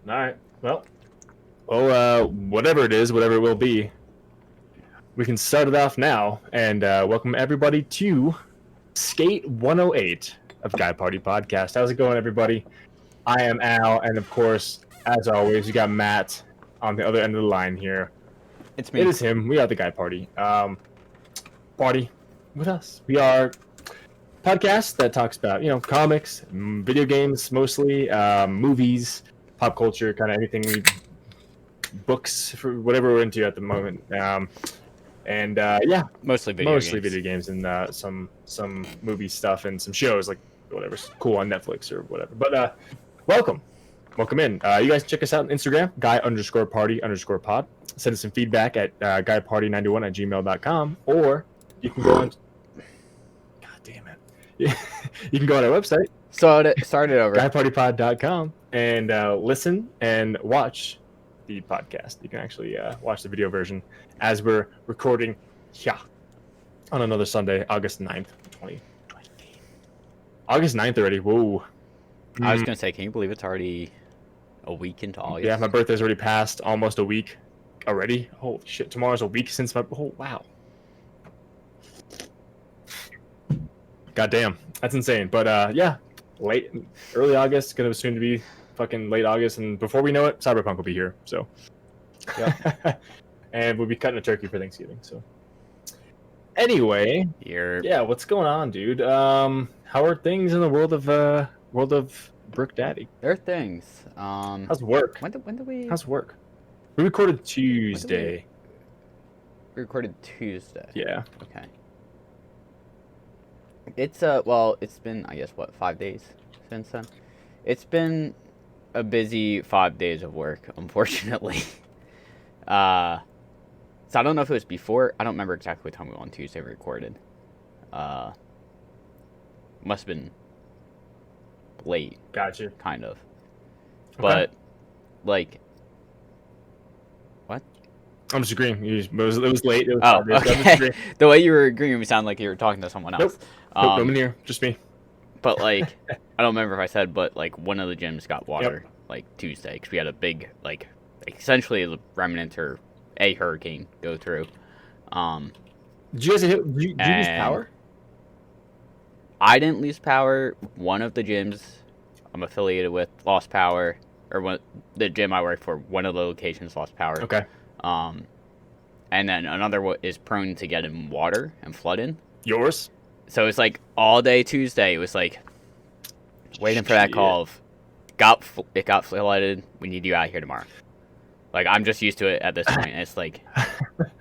All right. Well, whatever it is, whatever it will be, we can start it off now and welcome everybody to Skate 108 of Guy Party Podcast. How's it going, everybody? I am Al, and of course, as always, you got Matt on the other end of the line here. It's me. It is him. We are the Guy Party. Party with us. We are a podcast that talks about, comics, video games mostly, movies, pop culture, kind of anything books, for whatever we're into at the moment. Mostly video games and some movie stuff and some shows, like whatever's cool on Netflix or whatever. But welcome in. You guys check us out on Instagram, guy_party_pod. Send us some feedback at guyparty91@gmail.com, or you can go on. God damn it! You can go on our website. Start it over. Guypartypod.com and listen and watch the podcast. You can actually watch the video version as we're recording on another Sunday, August 9th, 2020. August 9th already. Whoa. I was going to say, can you believe it's already a week into August? Yeah, my birthday's already passed, almost a week already. Holy shit, tomorrow's a week since my... Oh, wow. God damn, that's insane. But early August, gonna soon to be fucking late August, and before we know it, Cyberpunk will be here. So, yeah, and we'll be cutting a turkey for Thanksgiving. So, anyway, what's going on, dude? How are things in the world of Brook Daddy? There are things. How's work? When did we? How's work? We recorded Tuesday. We recorded Tuesday. Yeah. Okay. It's been, I guess, 5 days since then. It's been a busy 5 days of work, unfortunately. So I don't know if it was before. I don't remember exactly what time we on Tuesday recorded. Must have been late. Gotcha. Kind of. Okay. But, like... What? I'm just agreeing. It was late. It was okay. The way you were agreeing with me sounded like you were talking to someone else. Nope, I'm in here. Just me. But, like, I don't remember if I said, but, like, one of the gyms got water, like, Tuesday. Because we had a big, like, essentially a remnant or a hurricane go through. Did you guys did you lose power? I didn't lose power. One of the gyms I'm affiliated with lost power. Or the gym I work for, one of the locations lost power. Okay. And then another is prone to getting water and flooding. Yours? So it's like all day Tuesday. It was like waiting for that call of it got flooded. We need you out here tomorrow. Like, I'm just used to it at this point. It's like,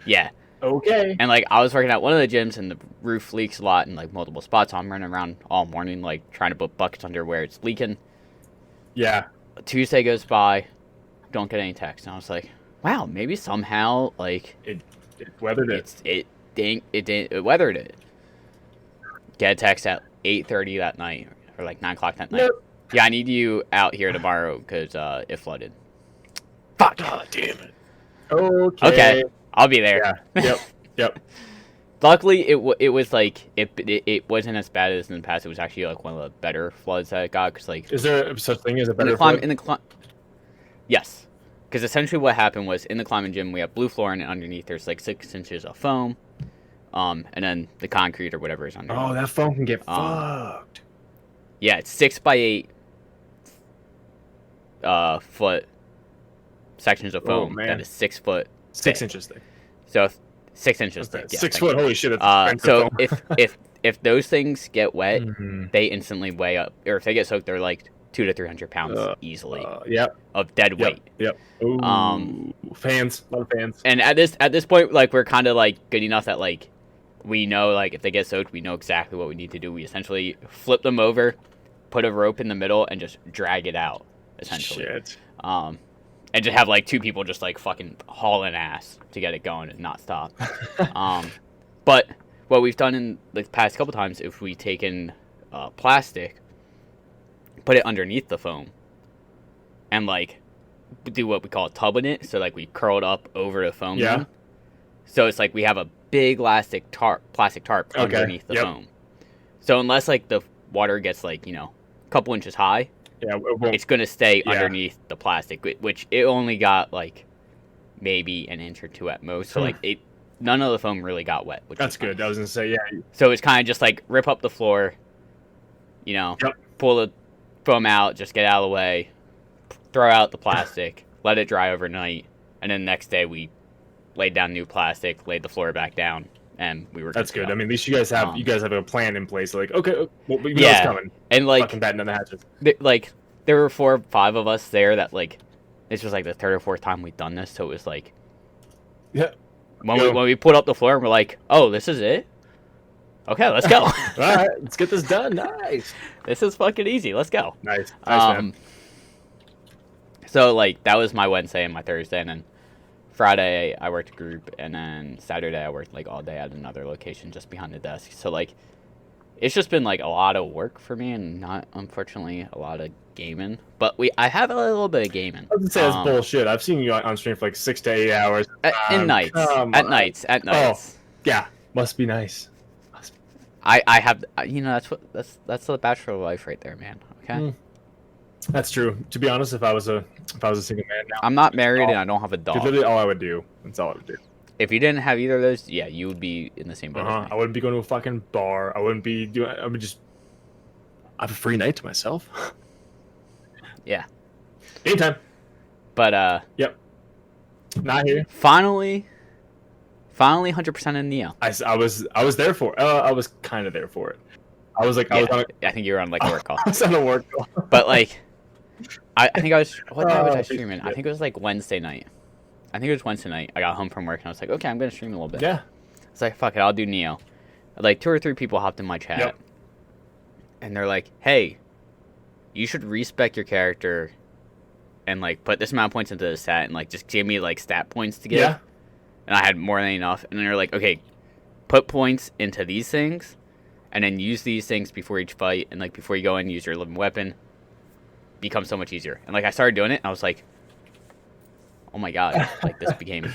yeah. Okay. And like, I was working at one of the gyms and the roof leaks a lot in like multiple spots. So I'm running around all morning, like trying to put buckets under where it's leaking. Yeah. Tuesday goes by, don't get any text. And I was like, wow, maybe somehow like it weathered it. It weathered it. Get a text at 8:30 that night, or like 9 o'clock that night. Nope. Yeah, I need you out here tomorrow because it flooded. Fuck. God damn it. Okay. Okay, I'll be there. Yeah. Yep. Luckily, it was like it wasn't as bad as in the past. It was actually like one of the better floods that it got. Cause like, is there such thing as a better flood? Yes, because essentially what happened was in the climbing gym we have blue flooring and underneath there's like 6 inches of foam, and then the concrete or whatever is under. Oh, that foam can get fucked. Yeah, it's 6 by 8 foot sections of foam that is 6 foot. 6 inches thick. So 6 inches thick. Yeah, 6 foot. Holy shit! So if those things get wet, mm-hmm. they instantly weigh up, or if they get soaked, they're like 200 to 300 pounds easily. Of dead weight. Yep. Ooh, fans, a lot of fans. And at this point, like, we're kind of like good enough that like we know, like, if they get soaked, we know exactly what we need to do. We essentially flip them over, put a rope in the middle, and just drag it out. Essentially. Shit. And just have like 2 people just like fucking hauling ass to get it going and not stop. But what we've done in the past couple times, if we taken plastic, put it underneath the foam, and like do what we call tubbing it, so like we curl it up over the foam. Yeah. Then. So it's like we have a big plastic tarp underneath the foam. So unless like the water gets like, a couple inches high, Yeah, it won't. it's gonna stay Yeah. underneath the plastic, which it only got like maybe an inch or two at most. So like none of the foam really got wet, which That's was good. nice. I was gonna say, yeah. So it's kind of just like rip up the floor, you know, Yep. pull the foam out, just get out of the way, throw out the plastic, let it dry overnight, and then the next day we laid down new plastic, laid the floor back down, and we were. That's to good. go. I mean, at least you guys have a plan in place. Like, okay, well, we know Yeah. it's coming. And like, Fucking batting on the hatches. like there were 4 or 5 of us there that like this was like the 3rd or 4th time we'd done this, so it was like, Yeah. when we put up the floor and we're like, oh, this is it. Okay, let's go. All right, let's get this done. Nice. This is fucking easy. Let's go. Nice, man. So like that was my Wednesday and my Thursday, and then Friday I worked a group, and then Saturday I worked like all day at another location just behind the desk. So like it's just been like a lot of work for me, and not unfortunately a lot of gaming. But I have a little bit of gaming. I was gonna say that's bullshit. I've seen you on stream for like 6 to 8 hours. At nights. At nights. Oh, yeah, must be nice. I have, you know, that's the bachelor life right there, man. Okay. That's true. To be honest, if I was a single man now, I'm not married and I don't have a dog. literally all I would do. That's all I would do. If you didn't have either of those, yeah, you would be in the same boat. I wouldn't be going to a fucking bar. I wouldn't be doing. I would just. I have a free night to myself. Yeah. Anytime. But Yep. Not here. Finally 100% in Neo. I was there for it. I was kind of there for it. I was like, Yeah, I was on I think you were on like a work call. I was on a work call. But like, I think I was. What night was I Oh, streaming? I shit. think it was like Wednesday night. I think it was Wednesday night. I got home from work and I was like, okay, I'm gonna stream a little bit. Yeah. It's like, fuck it, I'll do Neo. Like 2 or 3 people hopped in my chat, Yep. and they're like, hey, you should respec your character, and like put this amount of points into the stat, and like just give me like stat points to give. Yeah. And I had more than enough, and they're like, okay, put points into these things, and then use these things before each fight, and like before you go in, use your living weapon. Becomes so much easier. And like I started doing it, and I was like, oh my god, like this became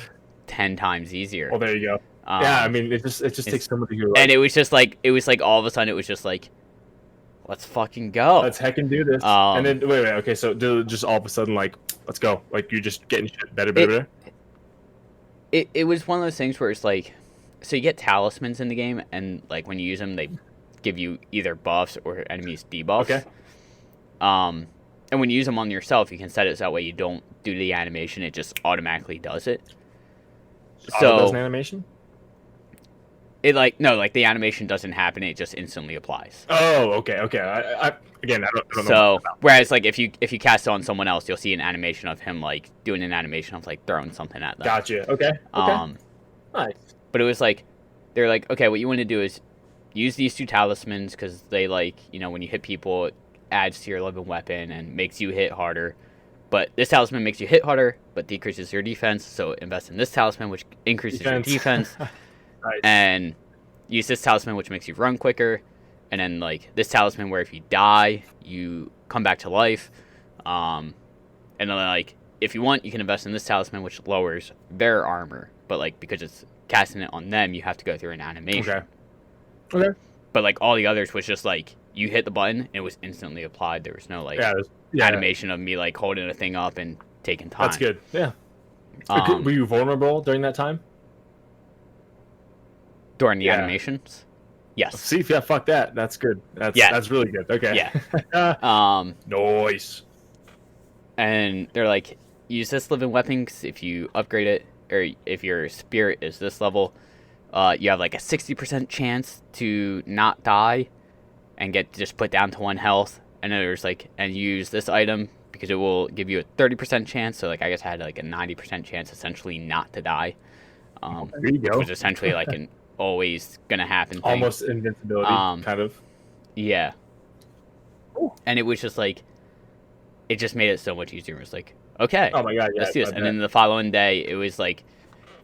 10 times easier. Well, there you go. Yeah, I mean, it just takes somebody who. And it was like all of a sudden it was just like, let's fucking go. Let's heckin' do this. And then wait. Okay, so just all of a sudden like, let's go. Like you're just getting shit better. It was one of those things where it's like, so you get talismans in the game, and like when you use them, they give you either buffs or enemies debuffs. Okay. And when you use them on yourself, you can set it so that way you don't do the animation; it just automatically does it. So does an animation. It like the animation doesn't happen; it just instantly applies. Oh, okay. I don't know. So whereas like if you cast it on someone else, you'll see an animation of him like doing an animation of like throwing something at them. Gotcha. Okay. Nice. But it was like, they're like, okay, what you want to do is use these 2 talismans because they like, you know, when you hit people, it adds to your living weapon and makes you hit harder. But this talisman makes you hit harder, but decreases your defense. So invest in this talisman, which increases your defense. Nice. And use this talisman, which makes you run quicker. And then like this talisman, where if you die, you come back to life. And then like if you want, you can invest in this talisman, which lowers their armor. But like because it's casting it on them, you have to go through an animation. Okay. But like all the others was just like you hit the button and it was instantly applied. There was no like animation of me like holding a thing up and taking time. That's good. Yeah. Were you vulnerable during that time? During the animations? Yes. See, yeah, fuck that. That's good. That's really good. Okay. Yeah. Nice. And they're like, use this living weapon 'cause if you upgrade it, or if your spirit is this level, you have like a 60% chance to not die and get just put down to 1 health. And then there's like, and use this item because it will give you a 30% chance. So like I guess I had like a 90% chance essentially not to die. There you go. Which was essentially like an always gonna happen thing. Almost invincibility, kind of. Yeah. Ooh. And it was just like, it just made it so much easier. It was like, okay, oh my god, yeah, let's do this. And then the following day, it was like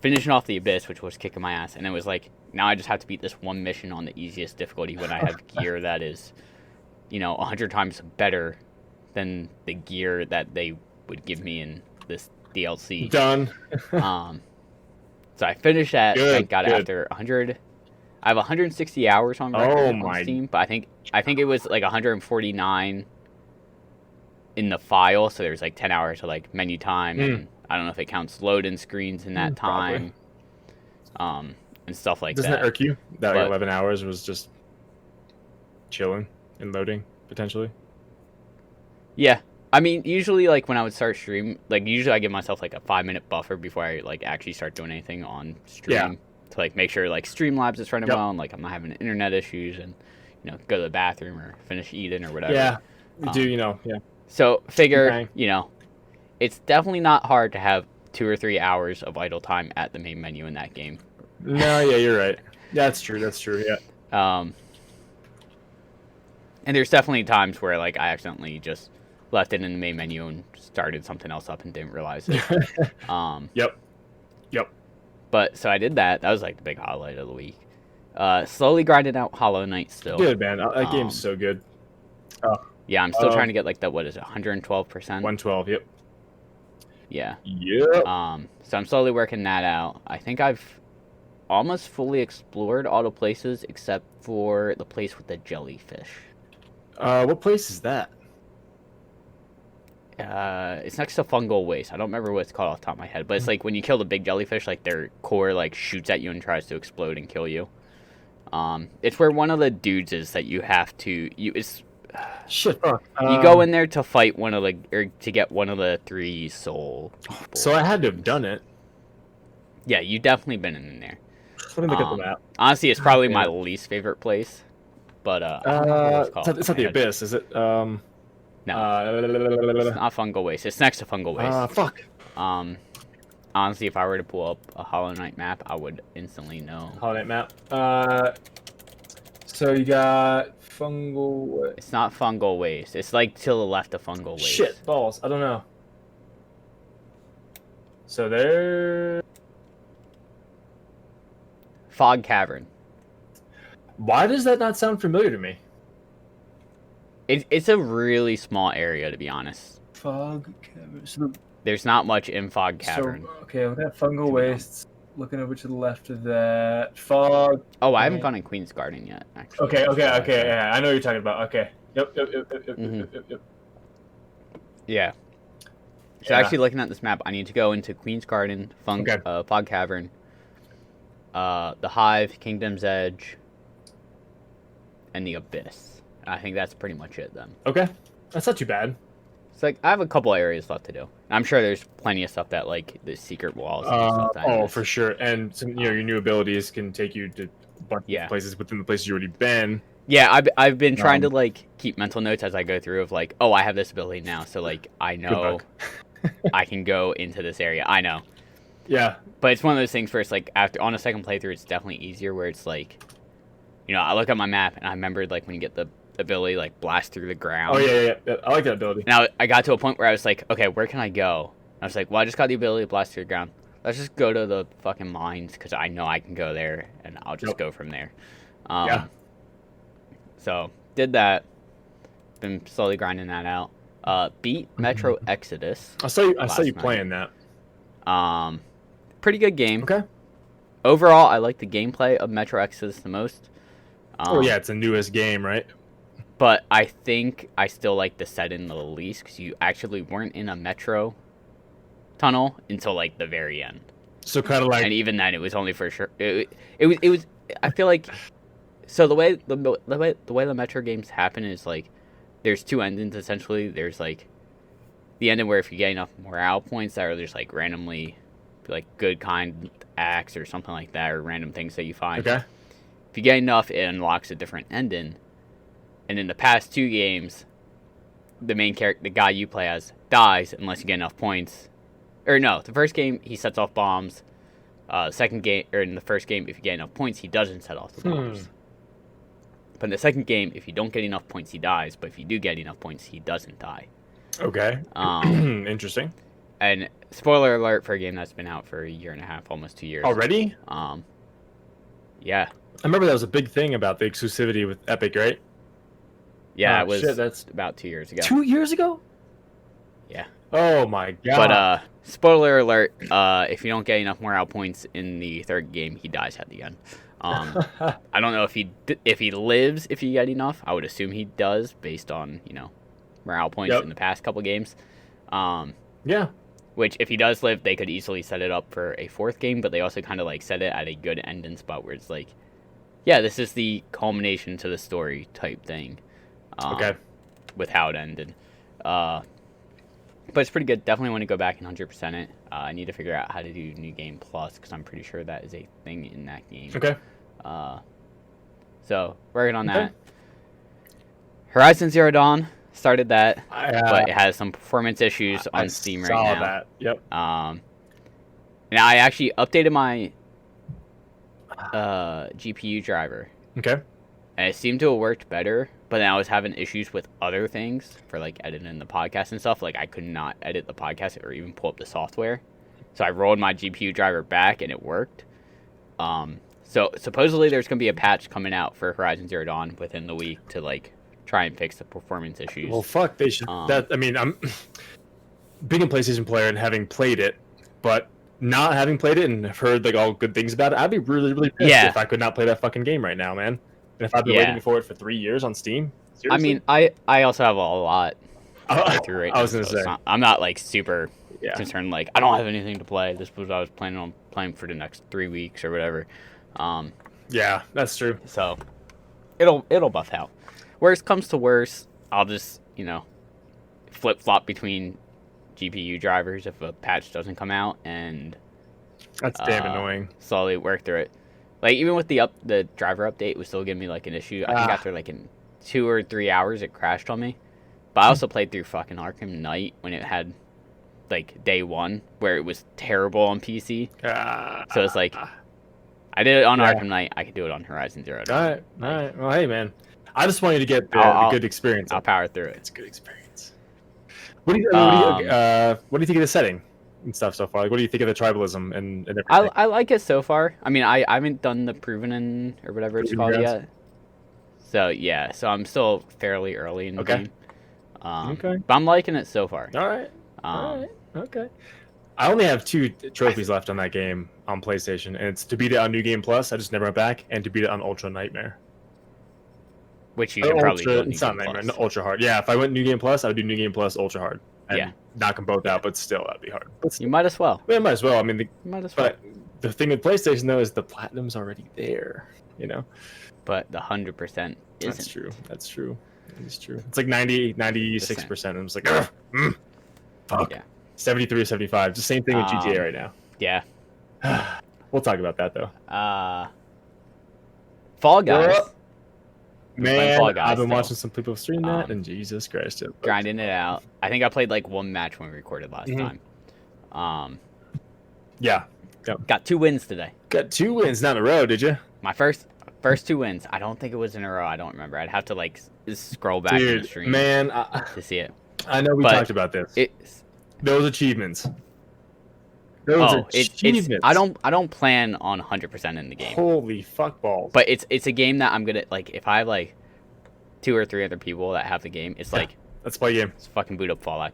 finishing off the Abyss, which was kicking my ass. And it was like, now I just have to beat this one mission on the easiest difficulty when I have gear that is, 100 times better than the gear that they would give me in this DLC. Done. So I finished that. Good, after 100. I have 160 hours on record on Steam, but I think it was like 149 in the file, so there's like 10 hours of like menu time, Mm. and I don't know if it counts load-in screens in that Probably. time, and stuff like Doesn't that. that irk you? That like But- 11 hours was just chilling and loading potentially. Yeah. I mean, usually, like, when I would start stream, like, usually I give myself, like, a 5-minute buffer before I, like, actually start doing anything on stream. Yeah. To, like, make sure, like, Streamlabs is running Yep. well, and, like, I'm not having internet issues, and, you know, go to the bathroom or finish eating or whatever. Yeah. You do, you know, yeah. So, figure, Okay. you know, it's definitely not hard to have 2 or 3 hours of idle time at the main menu in that game. No, yeah, you're right. Yeah, that's true. That's true. Yeah. And there's definitely times where, like, I accidentally just left it in the main menu and started something else up and didn't realize it. Yep. But so I did that. That was like the big highlight of the week. Slowly grinding out Hollow Knight still. Good, man. That game's so good. Yeah, I'm still trying to get like that. What is it? 112%. 112. Yep. Yeah. Yep. So I'm slowly working that out. I think I've almost fully explored all the places except for the place with the jellyfish. What place is that? It's next to Fungal Waste. I don't remember what it's called off the top of my head, but it's like when you kill the big jellyfish, like their core like shoots at you and tries to explode and kill you. It's where one of the dudes is that you have to Shit. Fuck. you go in there to fight one of the or to get one of the 3 soul people. So I had to have done it. Yeah, you definitely been in there. Let me look at the map. Honestly, it's probably Yeah. my least favorite place. But I don't know what It's not the abyss, is it? No, it's not Fungal Waste. It's next to Fungal Waste. Fuck. Honestly, if I were to pull up a Hollow Knight map, I would instantly know. Hollow Knight map. So you got fungal. It's not Fungal Waste. It's like to the left of Fungal Waste. Shit balls. I don't know. So there. Fog Cavern. Why does that not sound familiar to me? It's a really small area, to be honest. Fog cavern. So, There's not much in Fog Cavern. okay, we got fungal wastes. Looking over to the left of that fog. Oh, I haven't gone in Queen's Garden yet, actually. Okay. That's Yeah, I know what you're talking about. Okay. Yep. Mhm. Yeah. So Yeah. actually, looking at this map, I need to go into Queen's Garden, Okay. Fog Cavern, the Hive, Kingdom's Edge, and the Abyss. I think that's pretty much it then. Okay. That's not too bad. It's like I have a couple areas left to do. I'm sure there's plenty of stuff that like the secret walls. And stuff that I missed. For sure. And some, your new abilities can take you to a bunch Yeah. of places within the places you already been. Yeah, I've been trying to like keep mental notes as I go through of like, oh, I have this ability now, so like I know I can go into this area. I know, Yeah. but it's one of those things where it's like after on a second playthrough, it's definitely easier. Where it's like, you know, I look at my map and I remembered like when you get the ability like blast through the ground. Oh yeah. I like that ability. Now I got to a point where I was like, okay, where can I go? I was like, well, I just got the ability to blast through the ground. Let's just go to the fucking mines because I know I can go there and I'll just go from there. Yeah. So did that. Been slowly grinding that out. Beat Metro Exodus. I saw you last night. playing that. Pretty good game. Okay. Overall, I like the gameplay of Metro Exodus the most. Oh yeah, it's the newest game, right? But I think I still like the setting the least because you actually weren't in a metro tunnel until like the very end. So kind of like And even then, it was only for sure. It was. I feel like. So the way the Metro games happen is like, there's 2 endings essentially. There's like, the ending where if you get enough morale points that are just like randomly, like good kind acts or something like that, or random things that you find. okay. If you get enough, it unlocks a different ending. And in the past 2 games, the main character, the guy you play as, dies unless you get enough points. Or no, the first game he sets off bombs. Second game, or in the first game, if you get enough points, he doesn't set off the bombs. But in the second game, if you don't get enough points, he dies. But if you do get enough points, he doesn't die. Okay. Interesting. And spoiler alert for a game that's been out for a year and a half, almost 2 years. Already? Yeah. I remember that was a big thing about the exclusivity with Epic, right? Yeah, Oh, it was shit, that's about 2 years ago. 2 years ago? Yeah. Oh my god. But spoiler alert, if you don't get enough morale points in the third game, he dies at the end. I don't know if he lives if you get enough. I would assume he does based on, you know, morale points in the past couple games. Yeah. Which, if he does live, they could easily set it up for a 4th game, but they also kind of like set it at a good ending spot where it's like, yeah, this is the culmination to the story type thing. Okay. With how it ended. But it's pretty good. Definitely want to go back and 100% it. I need to figure out how to do New Game Plus because I'm pretty sure that is a thing in that game. Okay. So, working on that. Horizon Zero Dawn, started that, but it has some performance issues on Steam right now. I saw that, yep. Now, I actually updated my GPU driver. Okay. And it seemed to have worked better, but then I was having issues with other things for like editing the podcast and stuff. Like I could not edit the podcast or even pull up the software. So I rolled my GPU driver back and it worked. So supposedly there's going to be a patch coming out for Horizon Zero Dawn within the week to like try and fix the performance issues. Well, fuck, they should. I mean, I'm being a PlayStation player and having played it, but not having played it and heard like all good things about it, I'd be really, really pissed if I could not play that fucking game right now, man. And if I've been waiting for it for 3 years on Steam, seriously? I mean, I also have a lot to go through right now. I was gonna say, I'm not like super concerned. Like I don't have anything to play. This was what I was planning on playing for the next 3 weeks or whatever. Yeah, that's true. So it'll buff out. Worst comes to worst, I'll just flip flop between GPU drivers if a patch doesn't come out, and that's damn annoying. Slowly work through it. Like even with the driver update, it was still giving me like an issue. I think after like in 2 or 3 hours, it crashed on me. But I also played through fucking Arkham Knight when it had like day 1, where it was terrible on PC. So it's like I did it on Arkham Knight. I could do it on Horizon Zero Dawn. All right. Well, hey man, I just want you to get the good experience. I'll power through it. It's a good experience. What do you think of the setting and stuff so far? Like, what do you think of the tribalism and everything? I like it so far. I mean, I haven't done the Proven or whatever it's called yet. So yeah, so I'm still fairly early in the game. But I'm liking it so far. All right. Okay. I only have 2 trophies left on that game on PlayStation, and it's to beat it on New Game Plus. I just never went back, and to beat it on Ultra Nightmare. Which you can probably do. It's not Nightmare, no, Ultra Hard. Yeah, if I went New Game Plus, I would do New Game Plus Ultra Hard. And knock them both out, but still, that'd be hard. You might as well. Yeah, might as well. I mean, you might as well. But the thing with PlayStation though is the platinum's already there. But the 100% isn't. That's true. It's true. It's like 96%. I'm just like, fuck. Yeah. 73 or 75. It's the same thing with GTA right now. Yeah. We'll talk about that though. Fall Guys. Man, I've been watching some people stream that, and Jesus Christ, grinding it out. I think I played like 1 match when we recorded last time. Yeah. Got 2 wins today. Got 2 wins, not in a row, did you? My first 2 wins. I don't think it was in a row. I don't remember. I'd have to like scroll back in the stream, to see it. I know we talked about this. Those achievements. I don't plan on 100% in the game. Holy fuck balls! But it's a game that I'm gonna like. If I have like 2 or 3 other people that have the game, it's like let's play a game. Let's fucking boot up Fall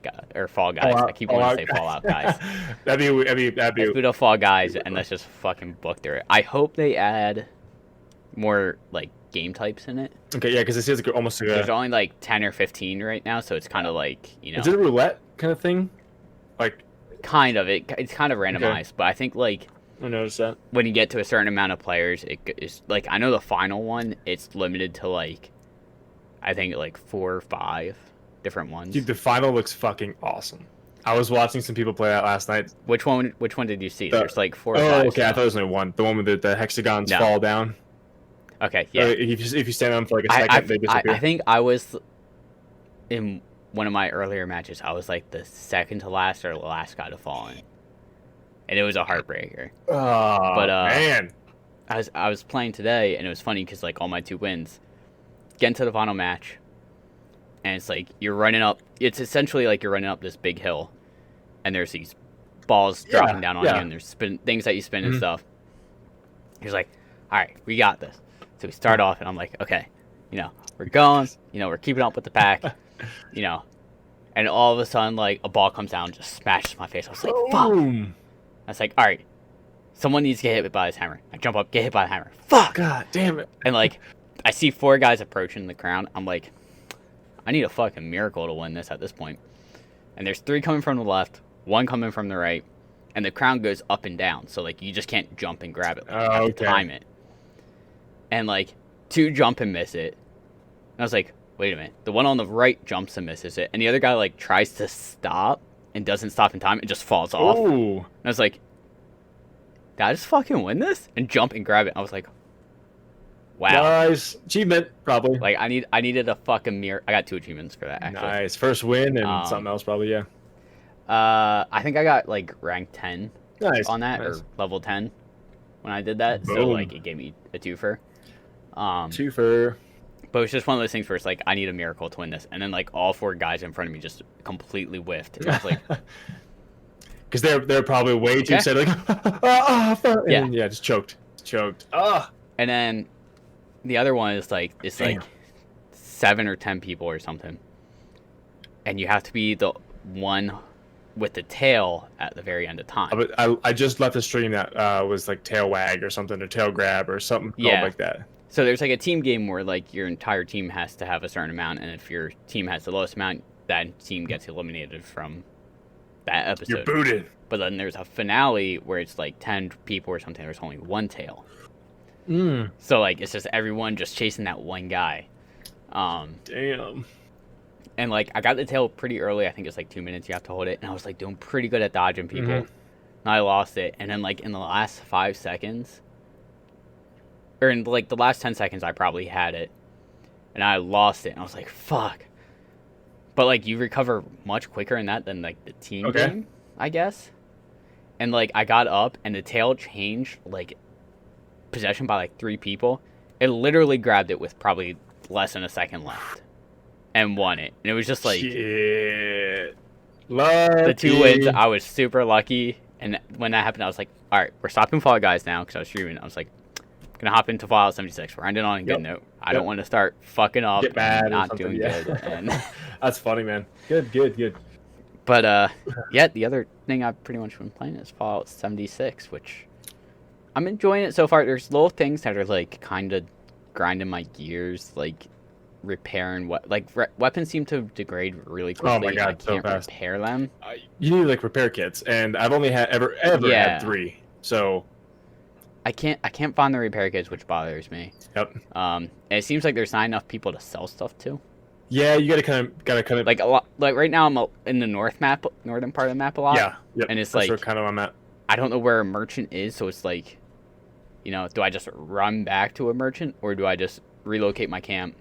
Guys. I keep wanting to say Fallout Guys. that'd be. Let's boot up Fall Guys and let's just fucking book through it. I hope they add more like game types in it. Okay, yeah, because it seems like almost there's only like 10 or 15 right now, so it's kind of like Is it a roulette kind of thing? Like. Kind of. It's kind of randomized, but I think like I noticed that when you get to a certain amount of players, it is like I know the final one. It's limited to like I think like 4 or 5 different ones. Dude, the final looks fucking awesome. I was watching some people play that last night. Which one did you see? There's like 4 or 5. Okay, I thought there was only one. The one with the hexagons fall down. Okay, yeah. If you stand on them for like a second, they disappear. I think I was in one of my earlier matches. I was like the second to last or the last guy to fall in, and it was a heartbreaker. Oh, man! I was playing today, and it was funny because like all my 2 wins, get into the final match, and it's like you're running up. It's essentially like you're running up this big hill, and there's these balls dropping down on you, and there's things that you spin and stuff. He's like, "All right, we got this." So we start off, and I'm like, "Okay, we're going. We're keeping up with the pack." And all of a sudden, like, a ball comes down and just smashes my face. I was like, fuck. I was like, all right, someone needs to get hit by this hammer. I jump up, get hit by the hammer. Fuck. God damn it. And, like, I see 4 guys approaching the ground. I'm like, I need a fucking miracle to win this at this point. And there's 3 coming from the left, 1 coming from the right, and the crown goes up and down. So, like, you just can't jump and grab it. Like, you have to time it. And, like, 2 jump and miss it. And I was like, wait a minute. The one on the right jumps and misses it. And the other guy, like, tries to stop and doesn't stop in time and just falls off. Ooh. And I was like, did I just fucking win this? And jump and grab it. I was like, wow. Nice. Achievement, probably. Like, I needed a fucking mirror. I got 2 achievements for that, actually. Nice. First win and something else, probably, yeah. I think I got, like, rank 10 on that, nice. or level 10 when I did that. Boom. So, like, it gave me a twofer. Twofer. But it's just one of those things where it's like, I need a miracle to win this. And then, like, all 4 guys in front of me just completely whiffed. And I was like... Because they're probably way too excited, like, and yeah, just choked. And then the other one is, like, it's like 7 or 10 people or something. And you have to be the one with the tail at the very end of time. But I just left a stream that was like tail wag or something, or tail grab or something like that. So there's like a team game where like your entire team has to have a certain amount, and if your team has the lowest amount, that team gets eliminated from that episode. You're booted. But then there's a finale where it's like 10 people or something. There's only 1 tail. So like it's just everyone just chasing that one guy. Damn. And like I got the tail pretty early. I think it's like 2 minutes you have to hold it, and I was like doing pretty good at dodging people. And I lost it, and then like in the last 5 seconds, or in like the last 10 seconds, I probably had it, and I lost it, and I was like, fuck. But like you recover much quicker in that than like the team game, I guess. And like I got up, and the tail changed like possession by like 3 people. It literally grabbed it with probably less than a second left, and won it. And it was just like, shit. The 2 wins. I was super lucky. And when that happened, I was like, all right, we're stopping Fall Guys now, because I was streaming. I was like, gonna hop into Fallout 76. We're ending on a good note. I don't want to start fucking up and not doing good. And that's funny, man. Good. But yeah, the other thing I've pretty much been playing is Fallout 76, which I'm enjoying it so far. There's little things that are like kind of grinding my gears, like repairing weapons seem to degrade really quickly. Oh my god, I can't repair them. You need like repair kits, and I've only ever had 3. So I can't find the repair kits, which bothers me. Yep. And it seems like there's not enough people to sell stuff to. Yeah, you gotta kind of like a lot. Like right now, I'm in the northern part of the map a lot. Yeah. Yep. And it's that's like where kind of I'm at. I don't know where a merchant is, so it's like, you know, do I just run back to a merchant, or do I just relocate my camp,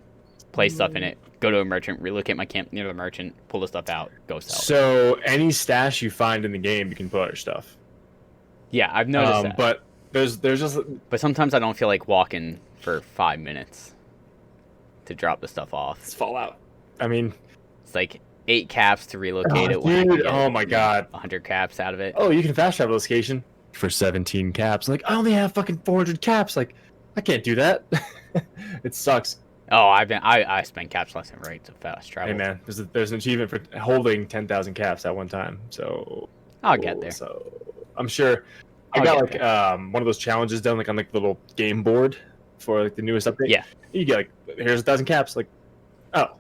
place stuff in it, go to a merchant, relocate my camp near the merchant, pull the stuff out, go sell it? So any stash you find in the game, you can put your stuff. Yeah, I've noticed that. But there's just. But sometimes I don't feel like walking for 5 minutes to drop the stuff off. It's Fallout. I mean, it's like 8 caps to relocate it. Dude, oh my god, 100 caps out of it. Oh, you can fast travel this location for 17 caps. Like, I only have fucking 400 caps. Like, I can't do that. It sucks. Oh, I spent caps left and right to fast travel. Hey man, there's an achievement for holding 10,000 caps at one time. So I'll get there. So I'm sure. I got like one of those challenges done like on like the little game board for like the newest update. Yeah. You get like, here's 1,000 caps. Like, oh,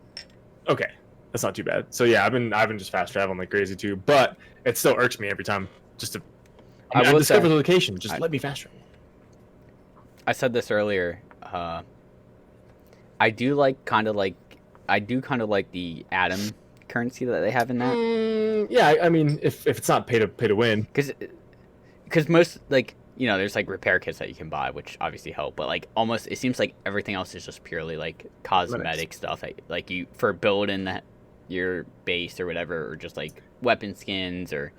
okay, that's not too bad. So yeah, I've been just fast traveling like crazy too, but it still irks me every time just to. I discover the location. Just let me fast travel. I said this earlier. I do kind of like the Atom currency that they have in that. Yeah, I mean, if it's not pay to win, because most, like, you know, there's like repair kits that you can buy, which obviously help, but like almost it seems like everything else is just purely like cosmetic stuff, like you for building your base or whatever, or just like weapon skins, or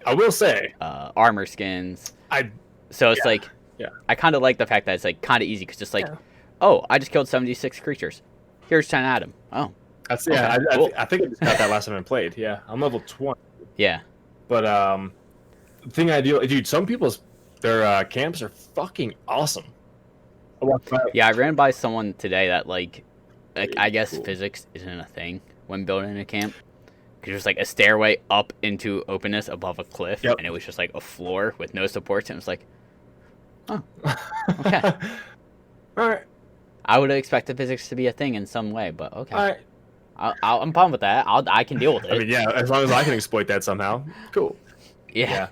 I will say armor skins. So it's like, I kind of like the fact that it's like kind of easy, because it's like, oh, I just killed 76 creatures. Here's 10 Atom. Oh, that's cool. I think I just got that last time I played. Yeah, I'm level 20. Yeah, but the thing I do, dude, some people's their camps are fucking awesome. Yeah, I ran by someone today that like I guess physics isn't a thing when building a camp. Because there's like a stairway up into openness above a cliff, and it was just like a floor with no supports, and it was like, oh, okay. All right. I would have expected physics to be a thing in some way, but okay. All right. I'm fine with that. I can deal with it. I mean, yeah, as long as I can exploit that somehow, cool. yeah.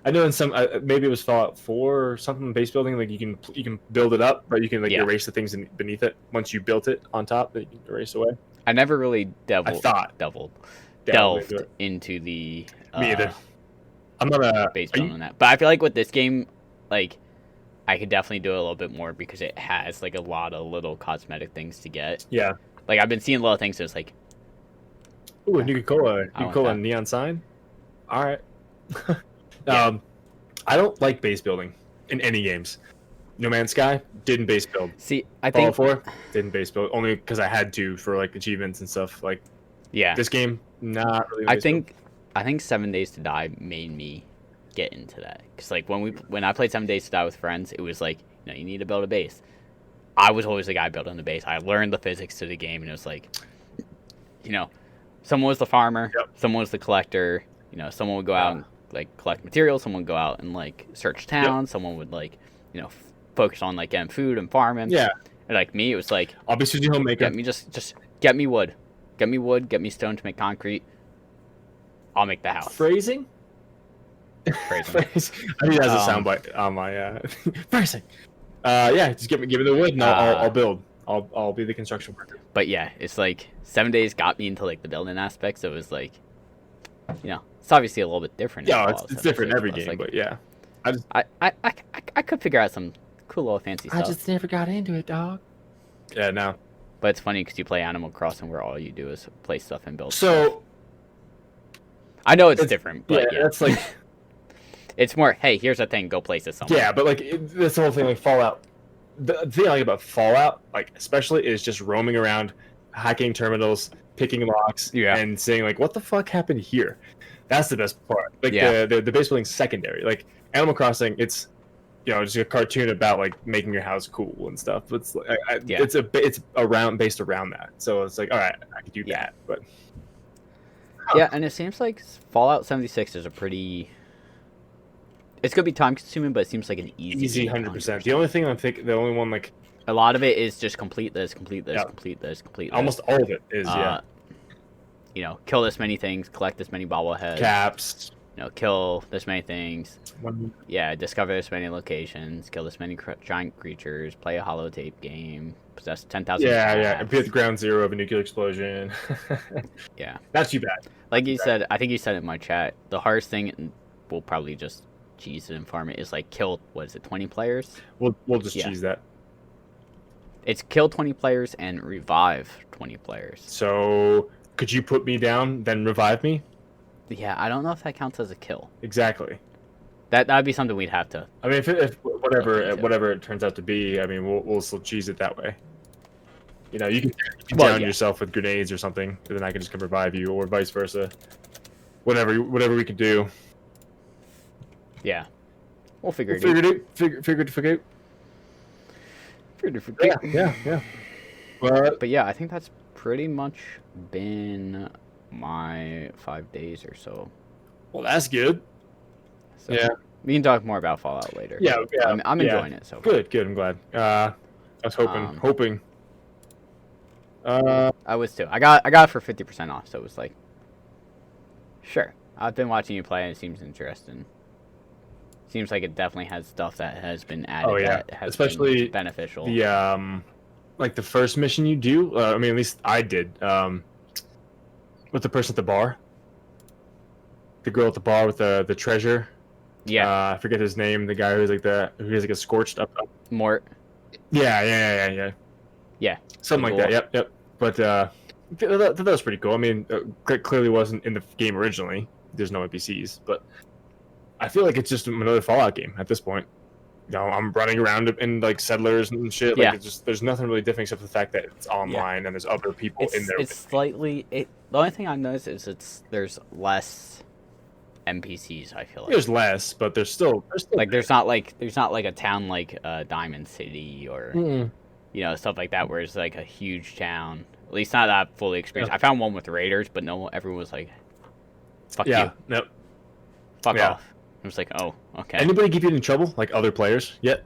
I know in some maybe it was Fallout 4 or something base building, like you can build it up, but you can like erase the things beneath it once you built it on top that you can erase away. I never really delved into the me either. I'm not a base building on that, but I feel like with this game, like I could definitely do it a little bit more because it has like a lot of little cosmetic things to get. Yeah, like I've been seeing little things that's like, ooh, a Nuka-Cola neon sign. All right. I don't like base building in any games. No Man's Sky didn't base build. See, I think Fallout 4 didn't base build only because I had to for like achievements and stuff. Like, this game not really. I think 7 Days to Die made me get into that because like when I played 7 Days to Die with friends, it was like you need to build a base. I was always the guy building the base. I learned the physics to the game, and it was like, someone was the farmer, someone was the collector. Someone would go out and like collect materials, someone would go out and like search town, someone would like focus on like getting food and farming. And like me, it was like, I'll be Susie Homemaker. Get me just get me wood, get me stone to make concrete. I'll make the house. Phrasing. I need that as a soundbite on my phrasing. Just give me the wood and I'll build. I'll be the construction worker. But yeah, it's like 7 Days got me into like the building aspect, so it was like, it's obviously a little bit different. Yeah, it's different in every game, like, but yeah. I could figure out some cool little fancy stuff. I just never got into it, dog. Yeah, no. But it's funny because you play Animal Crossing where all you do is play stuff and build stuff. I know it's different, but yeah. That's like... it's more, hey, here's a thing, go place it somewhere. Yeah, but like, this whole thing, like Fallout... The thing I like about Fallout, like, especially, is just roaming around, hacking terminals, picking locks, and saying, like, what the fuck happened here? That's the best part. Like, the base building's secondary. Like, Animal Crossing, it's, just a cartoon about, like, making your house cool and stuff. It's like, it's based around that. So it's like, all right, I could do that, but... Yeah, and it seems like Fallout 76 is a pretty... It's going to be time-consuming, but it seems like an easy 100%. The only thing the only one, like... A lot of it is just complete this. Almost all of it is, kill this many things, collect this many bobbleheads. Caps. Kill this many things. Discover this many locations, kill this many giant creatures, play a holotape game, possess 10,000 and be at the ground zero of a nuclear explosion. Not too bad. Like you said, I think you said it in my chat, the hardest thing, and we'll probably just cheese it and farm it, is like kill, 20 players? We'll just cheese that. It's kill 20 players and revive 20 players. So, could you put me down, then revive me? Yeah, I don't know if that counts as a kill. Exactly. That'd be something we'd have to... I mean, if whatever it turns out to be, I mean, we'll still cheese it that way. You can down yourself with grenades or something, and then I can just come revive you, or vice versa. Whatever we can do. Yeah. We'll figure it out. Figure it out. Yeah. But yeah, I think that's pretty much been my 5 days or so. Well, that's good. So we can talk more about Fallout later. Yeah. I'm enjoying it so far. Good. I'm glad. I was hoping. I was too. I got it for 50% off, so it was like, sure. I've been watching you play, and it seems interesting. Seems like it definitely has stuff that has been added that has especially been beneficial. The like the first mission you do. I mean, at least I did. With the person at the bar. The girl at the bar with the treasure. Yeah. I forget his name. The guy who has like a scorched up. Mort. Yeah. Yeah. Something like that. Yep. But that was pretty cool. I mean, clearly wasn't in the game originally. There's no NPCs, but I feel like it's just another Fallout game at this point. I'm running around in like settlers and shit. Like there's nothing really different except the fact that it's online and there's other people in there. It's slightly. The only thing I've noticed is there's less NPCs. I feel like there's less, but there's still like there's not like a town like Diamond City or stuff like that where it's like a huge town. At least not that fully experienced. I found one with raiders, but everyone was like, "Fuck you." Nope. Fuck off. I was like, oh, okay. Anybody give you any trouble, like other players, yet?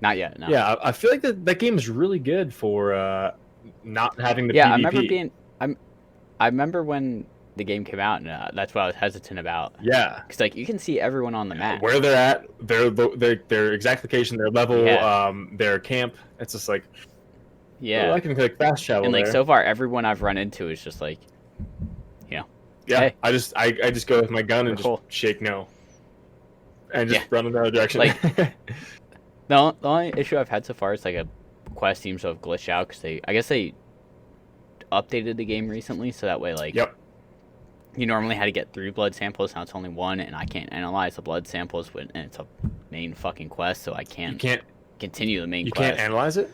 Not yet, no. Yeah, I feel like that game is really good for not having the Yeah, PvP. I remember when the game came out, and that's what I was hesitant about. Yeah. Because like you can see everyone on the map. Where they're at, their exact location, their level, Yeah. their camp. It's just like, Yeah. oh, I can like fast travel And like there. so far, everyone I've run into is just like, Yeah, hey. I just go with my gun and Cool. just shake no, and just Yeah. run in the other direction. Like, the only issue I've had so far is like a quest seems to have glitched out because I guess they updated the game recently, so that way like Yep. you normally had to get 3 blood samples, now it's only 1, and I can't analyze the blood samples when and it's a main fucking quest, so I You can't can't continue the main you quest. can't analyze it.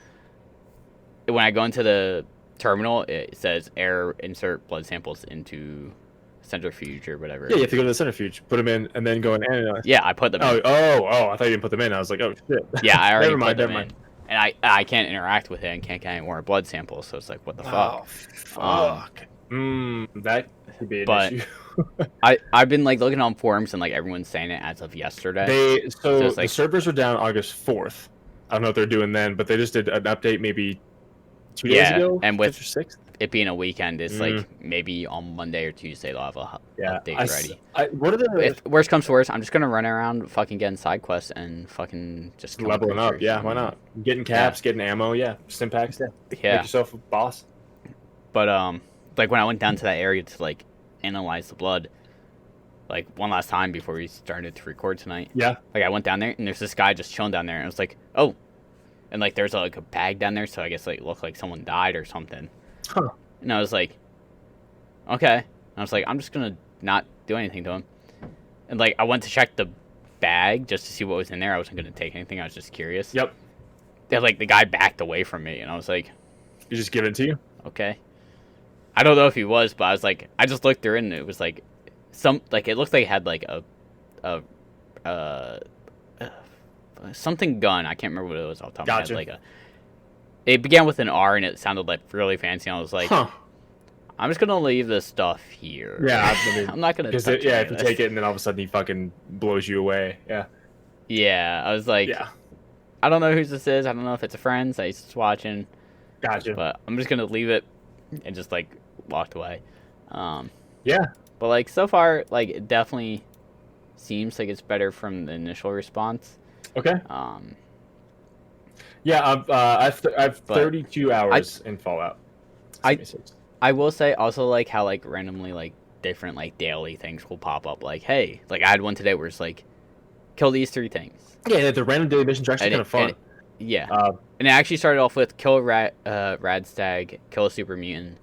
When I go into the terminal, it says error, insert blood samples into centrifuge or whatever. Yeah, you have to go to the centrifuge, put them in, and then go and analyze. Yeah, I put them in. Oh! I thought you didn't put them in. I was like, oh shit. Yeah, I already Never mind, put them never in. mind. And I can't interact with it and can't get any more blood samples, so it's like, what the Oh fuck? fuck. That could be an but- issue. I've been like looking on forums and like everyone's saying it as of yesterday. So it's the like- servers were down August 4th. I don't know what they're doing then, but they just did an update maybe 2 days Yeah, ago. and with- 5th or 6th. It being a weekend, it's like maybe on Monday or Tuesday they'll have a Yeah. update ready. What are the If worst comes to worst, I'm just gonna run around fucking getting side quests and fucking just kill leveling up? creatures. Yeah, why not? Getting caps, getting ammo. Yeah, stim packs. Yeah, make Yeah, yourself a boss. but like when I went down to that area to like analyze the blood, like one last time before we started to record tonight. Yeah. Like I went down there and there's this guy just chilling down there and I was like, oh, and like there's like a bag down there, so I guess like it looked like someone died or something. Huh. And I was like, okay. And I was like, I'm just gonna not do anything to him. And like I went to check the bag just to see what was in there. I wasn't gonna take anything. I was just curious. Yep. Yeah, like the guy backed away from me, and I was like, You just give it to you. okay. I don't know if he was, but I was like, I just looked through it and it was like it looked like it had like a something gun. I can't remember what it was off the top of my head. Gotcha. Like it began with an R and it sounded like really fancy. And I was like, Huh. I'm just gonna leave this stuff here. Yeah, I mean, I'm not gonna. Because touch if you any of this. take it and then all of a sudden he fucking blows you away. Yeah. Yeah, I was like, Yeah. I don't know who this is. I don't know if it's a friend. So he's just watching, Gotcha. but I'm just gonna leave it and just like walked away. Yeah. But like so far, like it definitely seems like it's better from the initial response. Okay. Um, Yeah. I've But 32 hours in Fallout. I- 76. I will say also like how like randomly like different like daily things will pop up. Like hey, like I had one today where it's like kill these 3 things. Yeah, the random daily missions are actually kind of fun. Yeah. Uh, And it actually started off with kill a Radstag, kill a super mutant,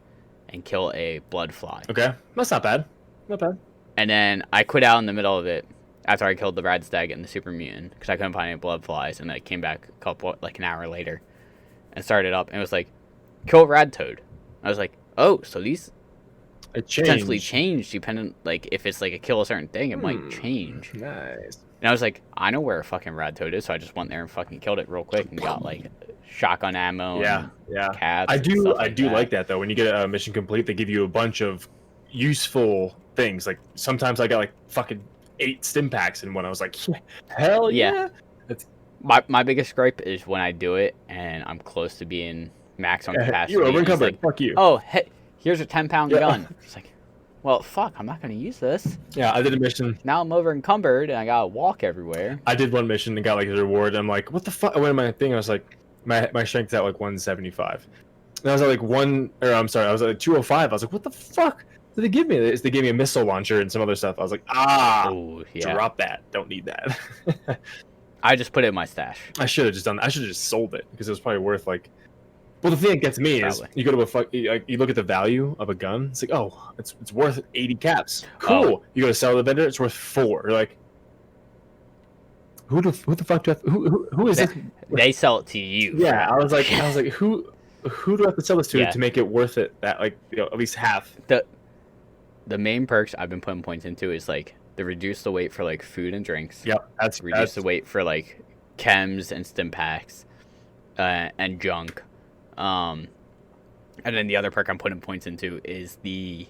and kill a blood fly. okay, that's not bad. Not bad. And then I quit out in the middle of it after I killed the Radstag and the super mutant because I couldn't find any blood flies. And I came back like an hour later and started up and it was like kill a Radtoad. I was like, oh, so these It potentially changed. change depending like if it's like a kill a certain thing, it might change. Nice. And I was like, I know where a fucking Radtoad is, so I just went there and fucking killed it real quick and got like shotgun ammo. Yeah, and yeah. cats. I and do. stuff I do that. like that though. When you get a mission complete, they give you a bunch of useful things. Like sometimes I got like fucking 8 stim packs in one. I was like, hell Yeah. yeah. My biggest gripe is when I do it and I'm close to being max on capacity. You and it's overencumbered. like, Fuck you. oh, hey, here's a 10-pound Yeah. gun. It's like, well, fuck, I'm not gonna use this. Yeah, I did a mission. Now I'm over encumbered and I gotta walk everywhere. I did one mission and got like a reward. I'm like, what the fuck? I went in my thing. I was like, my strength's at like 175. And I was at like I was at 205. I was like, what the fuck did they give me? They gave me a missile launcher and some other stuff. I was like, Oh yeah. drop that. Don't need that. I just put it in my stash. I should have just done. I should have just sold it because it was probably worth like. Well, the thing that gets me is Probably. you go to you look at the value of a gun. It's like, oh, it's worth 80 caps. Cool. You go to sell to the vendor. It's worth 4. You're like, who the fuck do I, who is this? They sell it to you. Yeah, I was like, who do I have to sell this to Yeah. to make it worth it? That like at least half. The main perks I've been putting points into is like the reduce the weight for like food and drinks. Yep, Reduce the weight for like chems and stim packs, and junk. And then the other perk I'm putting points into is the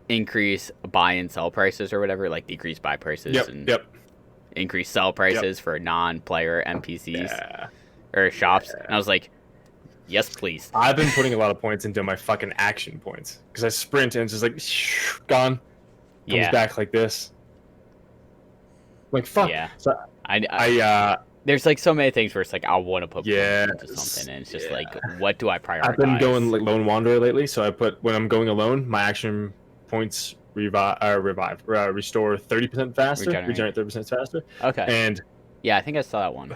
increase buy and sell prices or whatever, like decrease buy prices and Yep. increase sell prices for non-player NPCs Yeah. or shops. And I was like, Yes, please. I've been putting a lot of points into my fucking action points because I sprint and it's just like gone, comes back like this. Like fuck. Yeah. So there's like so many things where it's like I want to put yeah points into something, and it's just like, what do I prioritize? I've been going like lone wanderer lately, so I put when I'm going alone, my action points restore 30% faster, regenerate 30% faster. Okay. And yeah, I think I saw that one.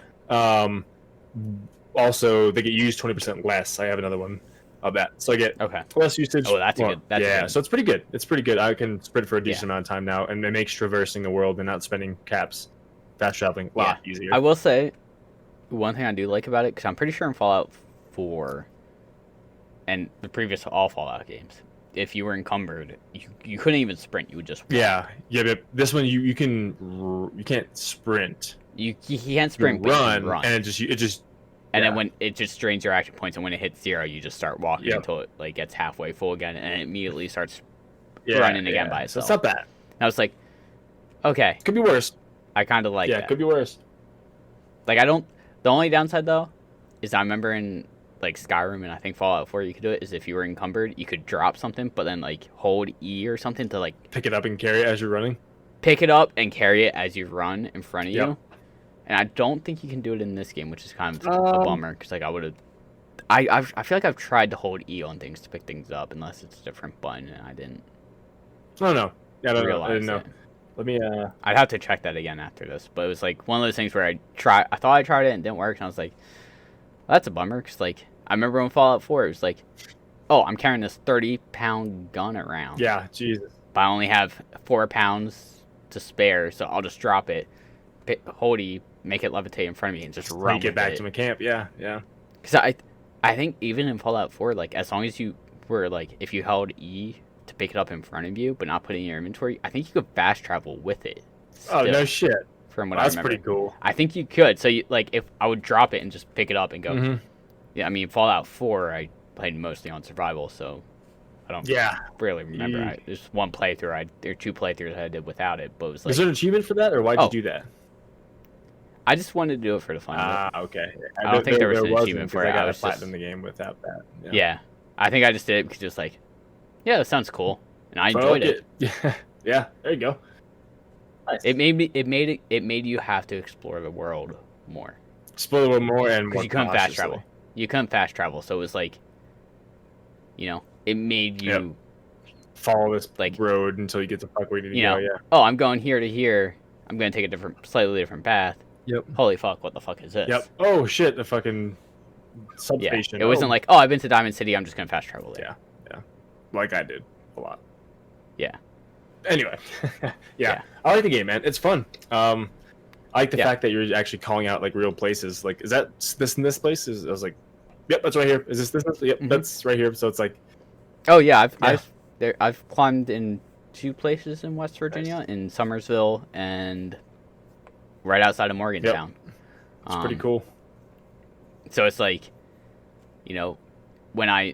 Also they get used 20% less. I have another one of that, so I get less usage. Oh, that's good. That's good. So it's pretty good. It's pretty good. I can sprint for a decent amount of time now, and it makes traversing the world and not spending caps, fast traveling a lot easier. I will say, one thing I do like about it, because I'm pretty sure in Fallout 4 and the previous all Fallout games, if you were encumbered, you couldn't even sprint. You would just walk. Yeah. But this one you can't sprint. You can't sprint, but you can run, and it just. And then when it just drains your action points, and when it hits 0, you just start walking until it like gets halfway full again, and it immediately starts running again by itself. So it's not bad. And I was like, okay, could be worse. I kind of like that. Yeah, could be worse. Like I don't. The only downside though is I remember in like Skyrim and I think Fallout 4 you could do it is if you were encumbered you could drop something but then like hold E or something to like pick it up and carry it as you're running. Pick it up and carry it as you run in front of you. And I don't think you can do it in this game, which is kind of a bummer because like I would have. I feel like I've tried to hold E on things to pick things up unless it's a different button and I didn't. Oh no. Yeah, I didn't know. Let me. I'd have to check that again after this, but it was like one of those things where I thought I tried it and it didn't work, and I was like, well, "That's a bummer." Because like I remember when Fallout 4, it was like, "Oh, I'm carrying this 30-pound gun around." Yeah, Jesus. But I only have 4 pounds to spare, so I'll just drop it, hold E, make it levitate in front of me, and just run. Get back to my camp. Yeah. Because I think even in Fallout 4, like as long as you were like if you held E to pick it up in front of you, but not put it in your inventory, I think you could fast travel with it. Oh no shit! From what I remember, that's pretty cool. I think you could. So like if I would drop it and just pick it up and go. Yeah, I mean Fallout 4, I played mostly on survival, so I don't really remember. There's one playthrough there are 2 playthroughs I did without it, but it was like. Is there an achievement for that, or why'd you do that? I just wanted to do it for the fun of it. Okay. I don't think there was an achievement for it. I got platinum the game without that. Yeah, I think I just did it because it was like, yeah, that sounds cool, and I enjoyed it. Yeah, there you go. Nice. It made you have to explore the world more. Explore the world more and more. You couldn't fast travel. You couldn't fast travel, so it was like, it made you follow this like road until you get to the fuck where you need to go. Yeah. Oh, I'm going here to here. I'm going to take a slightly different path. Yep. Holy fuck! What the fuck is this? Yep. Oh shit! The fucking substation. Yeah. It wasn't like, oh, I've been to Diamond City. I'm just gonna fast travel there. Yeah. Like I did a lot. Yeah. Anyway, yeah, I like the game, man. It's fun. I like the fact that you're actually calling out like real places. Like, is that this and this place? I was like, yep, that's right here. Is this? Yep, that's right here. So it's like, oh yeah, I've climbed in 2 places in West Virginia, in Summersville and right outside of Morgantown. It's pretty cool. So it's like, when I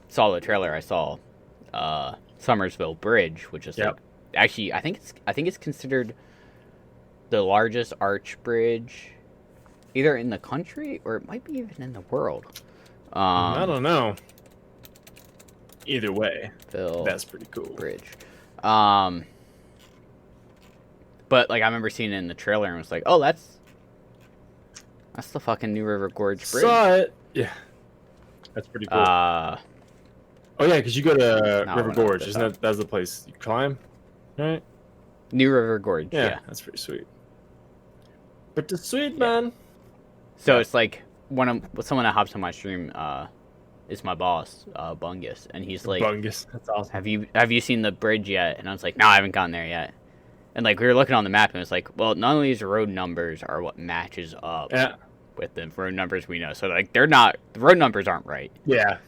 saw the trailer, I saw Summersville Bridge, which is like actually I think it's considered the largest arch bridge either in the country or it might be even in the world. I don't know. Either way, that's pretty cool. Bridge. But like I remember seeing it in the trailer and was like, oh, that's the fucking New River Gorge Bridge. Saw it. Yeah. That's pretty cool. Oh yeah, because you go to River Gorge, isn't that's the place you climb, right? New River Gorge. Yeah, that's pretty sweet. Pretty sweet, man. So it's like someone that hops on my stream is my boss, Bungus, and he's like, Bungus, that's awesome. Have you seen the bridge yet? And I was like, no, I haven't gotten there yet. And like we were looking on the map and it was like, well, none of these road numbers are what matches up with the road numbers we know. So like the road numbers aren't right. Yeah.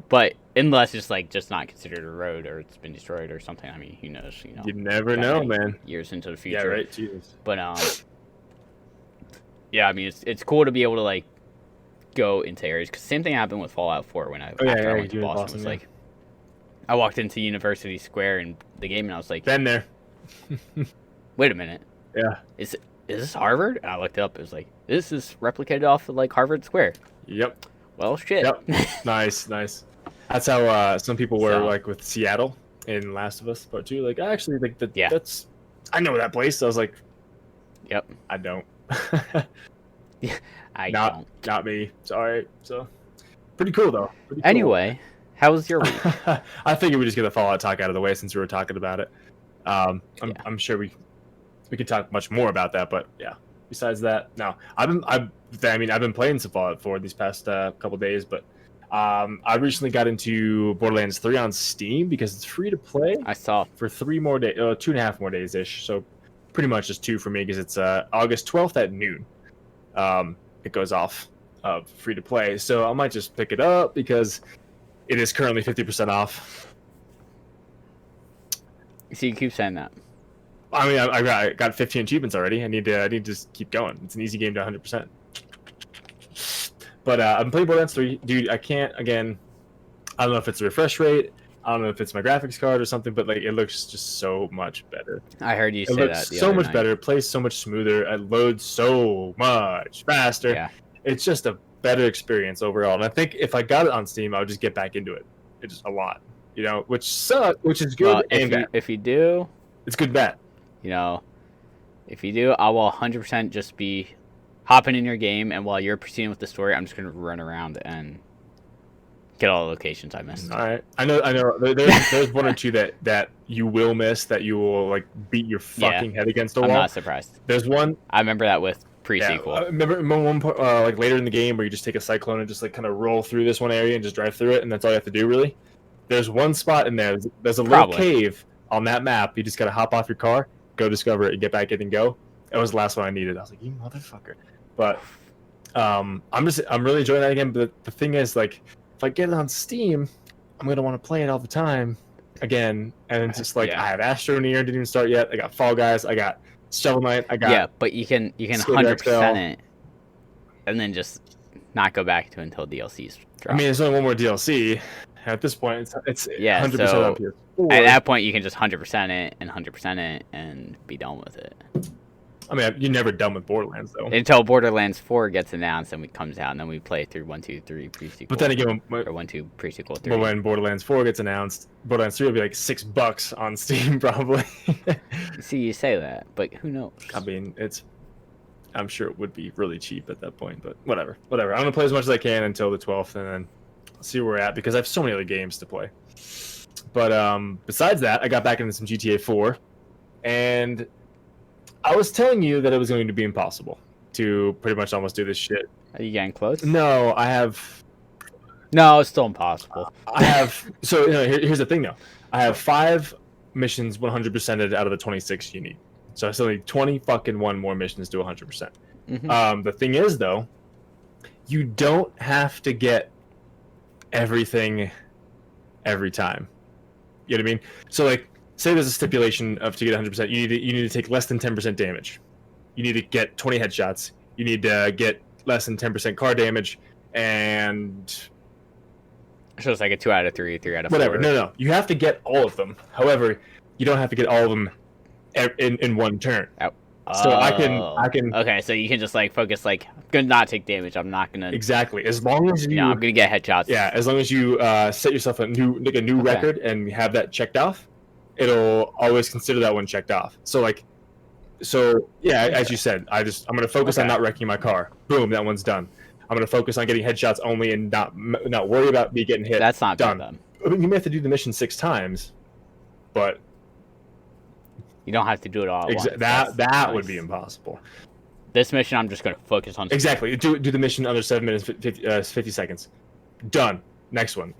But unless it's like just not considered a road or it's been destroyed or something. I mean, who knows? You never know, man. Years into the future. Yeah, right. Jesus. But yeah, I mean, it's cool to be able to like go into areas. Cause same thing happened with Fallout 4 when I went to Boston. It was like I walked into University Square in the game and I was like, been there. Wait a minute. Yeah. Is is this Harvard? And I looked it up. It was like, this is replicated off of like Harvard Square. Yep. Well, shit. Yep. Nice. That's how some people were So- like with Seattle in Last of Us Part 2. Like, I actually think that Yeah. that's. I know that place. I was like, Yep. I don't. I Not- don't. Not me. Sorry. So, pretty cool though. Pretty cool. Anyway, how was your week? I figured we just get the Fallout talk out of the way since we were talking about it. Yeah. I'm sure we could talk much more about that, but yeah. Besides that, no. I've been playing some Fallout 4 these past couple days, but I recently got into Borderlands 3 on Steam because it's free to play I saw. for 3 more days, 2.5 more days ish. So pretty much just 2 for me because it's August 12th at noon. It goes off free to play, so I might just pick it up because it is currently 50% off. So you keep saying that. I mean, I got 15 achievements already. I need to just keep going. It's an easy game to 100%. But I'm playing Borderlands 3, dude. I can't again. I don't know if it's the refresh rate. I don't know if it's my graphics card or something, but like it looks just so much better. I heard you It say looks that. The so other much night. better. It plays so much smoother. It loads so much faster. Yeah. It's just a better experience overall. And I think if I got it on Steam, I would just get back into it. It's just a lot, which sucks, which is good Well, and bad. if you do, It's good and bad. if you do, I will 100% just be hopping in your game, and while you're proceeding with the story, I'm just gonna run around and get all the locations I missed. All right. I know. There's one or two that you will miss, that you will like beat your fucking head against a I'm wall. not surprised. There's one. I remember that with Yeah, pre-sequel. I remember one part, like later in the game where you just take a cyclone and just like kind of roll through this one area and just drive through it, and that's all you have to do really. There's one spot in there. There's a little Probably. cave on that map. You just gotta hop off your car, go discover it, and get back in and go. That was the last one I needed. I was like, you motherfucker. But I'm really enjoying that again. But the thing is, like, if I get it on Steam, I'm gonna want to play it all the time again. And it's just like Yeah. I have Astroneer, didn't even start yet. I got Fall Guys. I got Shovel Knight. I got Yeah, but you can Skate 100% XL. it, and then just not go back to until DLCs drop. I mean, there's only one more DLC. At this point, it's Yeah, 100% so on PS4. at that point, you can just 100% it and 100% it and be done with it. I mean, you're never done with Borderlands though. Until Borderlands 4 gets announced and it comes out, and then we play through 1, 2, 3 pre-sequel. But then again, or 1, 2 pre-sequel 3. but when Borderlands 4 gets announced, Borderlands 3 will be like $6 on Steam probably. See, you say that, but who knows? I mean, I'm sure it would be really cheap at that point, but whatever. I'm gonna play as much as I can until the 12th, and then see where we're at because I have so many other games to play. But besides that, I got back into some GTA 4, and I was telling you that it was going to be impossible to pretty much almost do this shit. Are you getting close? No, I have. No, it's still impossible. So here's the thing though. I have 5 missions 100%ed out of the 26 you need. So I still need 20 fucking one more missions to 100%. Mhm. The thing is though, you don't have to get everything every time. You know what I mean? So like, say there's a stipulation of to get 100%, you need to take less than 10% damage. You need to get 20 headshots. You need to get less than 10% car damage, and So it's like a 2 out of 3, 3 out of 4. whatever. No. You have to get all of them. However, you don't have to get all of them in one turn. So I can Okay, so you can just like focus like I'm gonna not take damage. I'm not gonna. exactly, as long as you I'm gonna get headshots. yeah, as long as you set yourself a new Okay. record and have that checked off, it'll always consider that one checked off. So yeah, as you said, I'm gonna focus on Okay. not wrecking my car. Boom, that one's done. I'm gonna focus on getting headshots only and not worry about me getting hit. That's not done. good then. I mean, you may have to do the mission 6 times, but You don't have to do it all at once. that That's would nice. be impossible. This mission, I'm just gonna focus on. Exactly. Do the mission under 7 minutes 50 seconds. Done. Next one.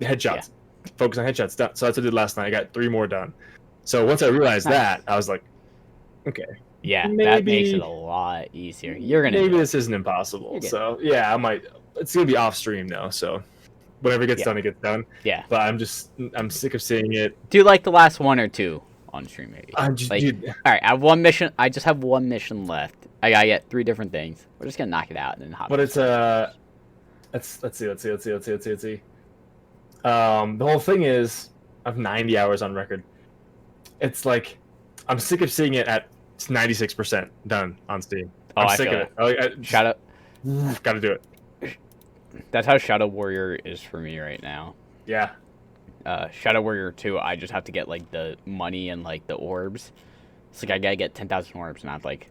Headshots. Focus on headshots. Done. So that's what I did last night. I got 3 more done. So once I realized Nice. that, I was like, okay, Yeah, that maybe- makes it a lot easier. You're gonna. maybe do it. this isn't impossible. You're good. So yeah, I might. It's gonna be off stream though. So whenever it gets Yeah. done, it gets done. Yeah. But I'm sick of seeing it. Do like the last 1 or 2 on stream maybe. I'm just Like- dude, All right, I have 1 mission. I just have 1 mission left. I gotta get 3 different things. We're just gonna knock it out and then hop. but it's let's see. The whole thing is I have 90 hours on record. It's like I'm sick of seeing it at It's 96% done on Steam. Oh, I'm I sick feel of it. I Shadow. gotta do it. That's how Shadow Warrior is for me right now. Yeah. Shadow Warrior 2, I just have to get like the money and like the orbs. It's like I gotta get 10,000 orbs, and I have like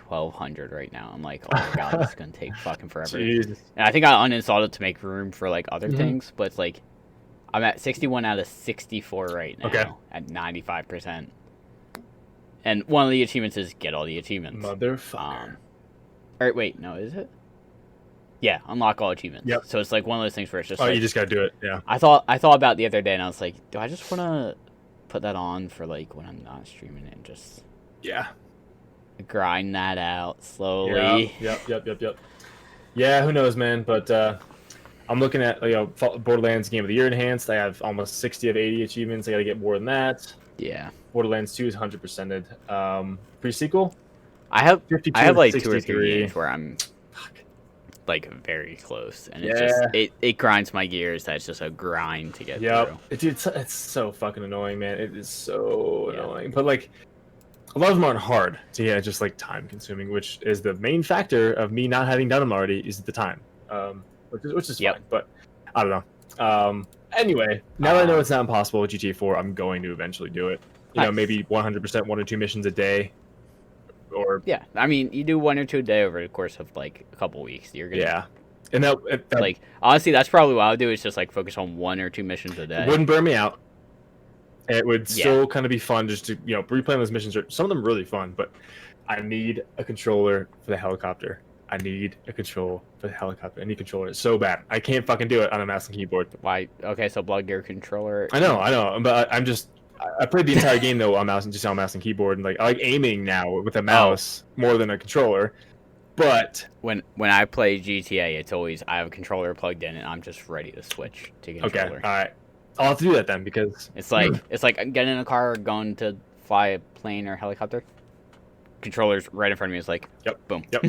1,200 right now. I'm like, oh my god, this is gonna take fucking forever. Jesus. And I think I uninstalled it to make room for like other Mhm. things, but it's like I'm at 61 out of 64 right now Okay. at 95%. And one of the achievements is get all the achievements. Motherfucker. Or wait, no, is it? Yeah, unlock all achievements. Yep. So it's like one of those things where it's just Oh, like, you just gotta do it. Yeah. I thought about it the other day, and I was like, do I just want to put that on for like when I'm not streaming and just Yeah. grind that out slowly? Yep. Yeah, who knows, man? But I'm looking at Borderlands Game of the Year enhanced. I have almost 60 of 80 achievements. I got to get more than that. Yeah. Borderlands 2 is 100%ed. Pre-sequel, I have 52 like to 2 or 3 63. games where I'm Fuck. like very close, and Yeah. it grinds my gears. That's just a grind to get through. Dude, it's so fucking annoying, man. It is so Yeah. annoying. But like, a lot of them aren't hard. So yeah, just like time consuming, which is the main factor of me not having done them already. Is the time, which is Yep. fine. But I don't know. Anyway, now that I know it's not impossible with GTA 4, I'm going to eventually do it. You know, Nice. maybe 100%, 1 or 2 missions a day, or Yeah, I mean, you do 1 or 2 a day over the course of like a couple weeks. You're gonna yeah. And that like honestly, that's probably what I would do. Is just like focus on 1 or 2 missions a day. it wouldn't burn me out. It would still kind of be fun just to, replaying those missions. Some of them really fun, but I need a controller for the helicopter. I need a control for the helicopter. I need a controller so bad. I can't fucking do it on a mouse and keyboard. Why? Okay, so plug your controller. I know, but I played the entire game though on mouse and keyboard, and like I like aiming now with a mouse more than a controller. But When I play GTA, it's always I have a controller plugged in and I'm just ready to switch to okay, controller. all right, I'll have to do that then because It's like getting in a car or going to fly a plane or helicopter. Controller's right in front of me. It's like, Yep. boom. Yep.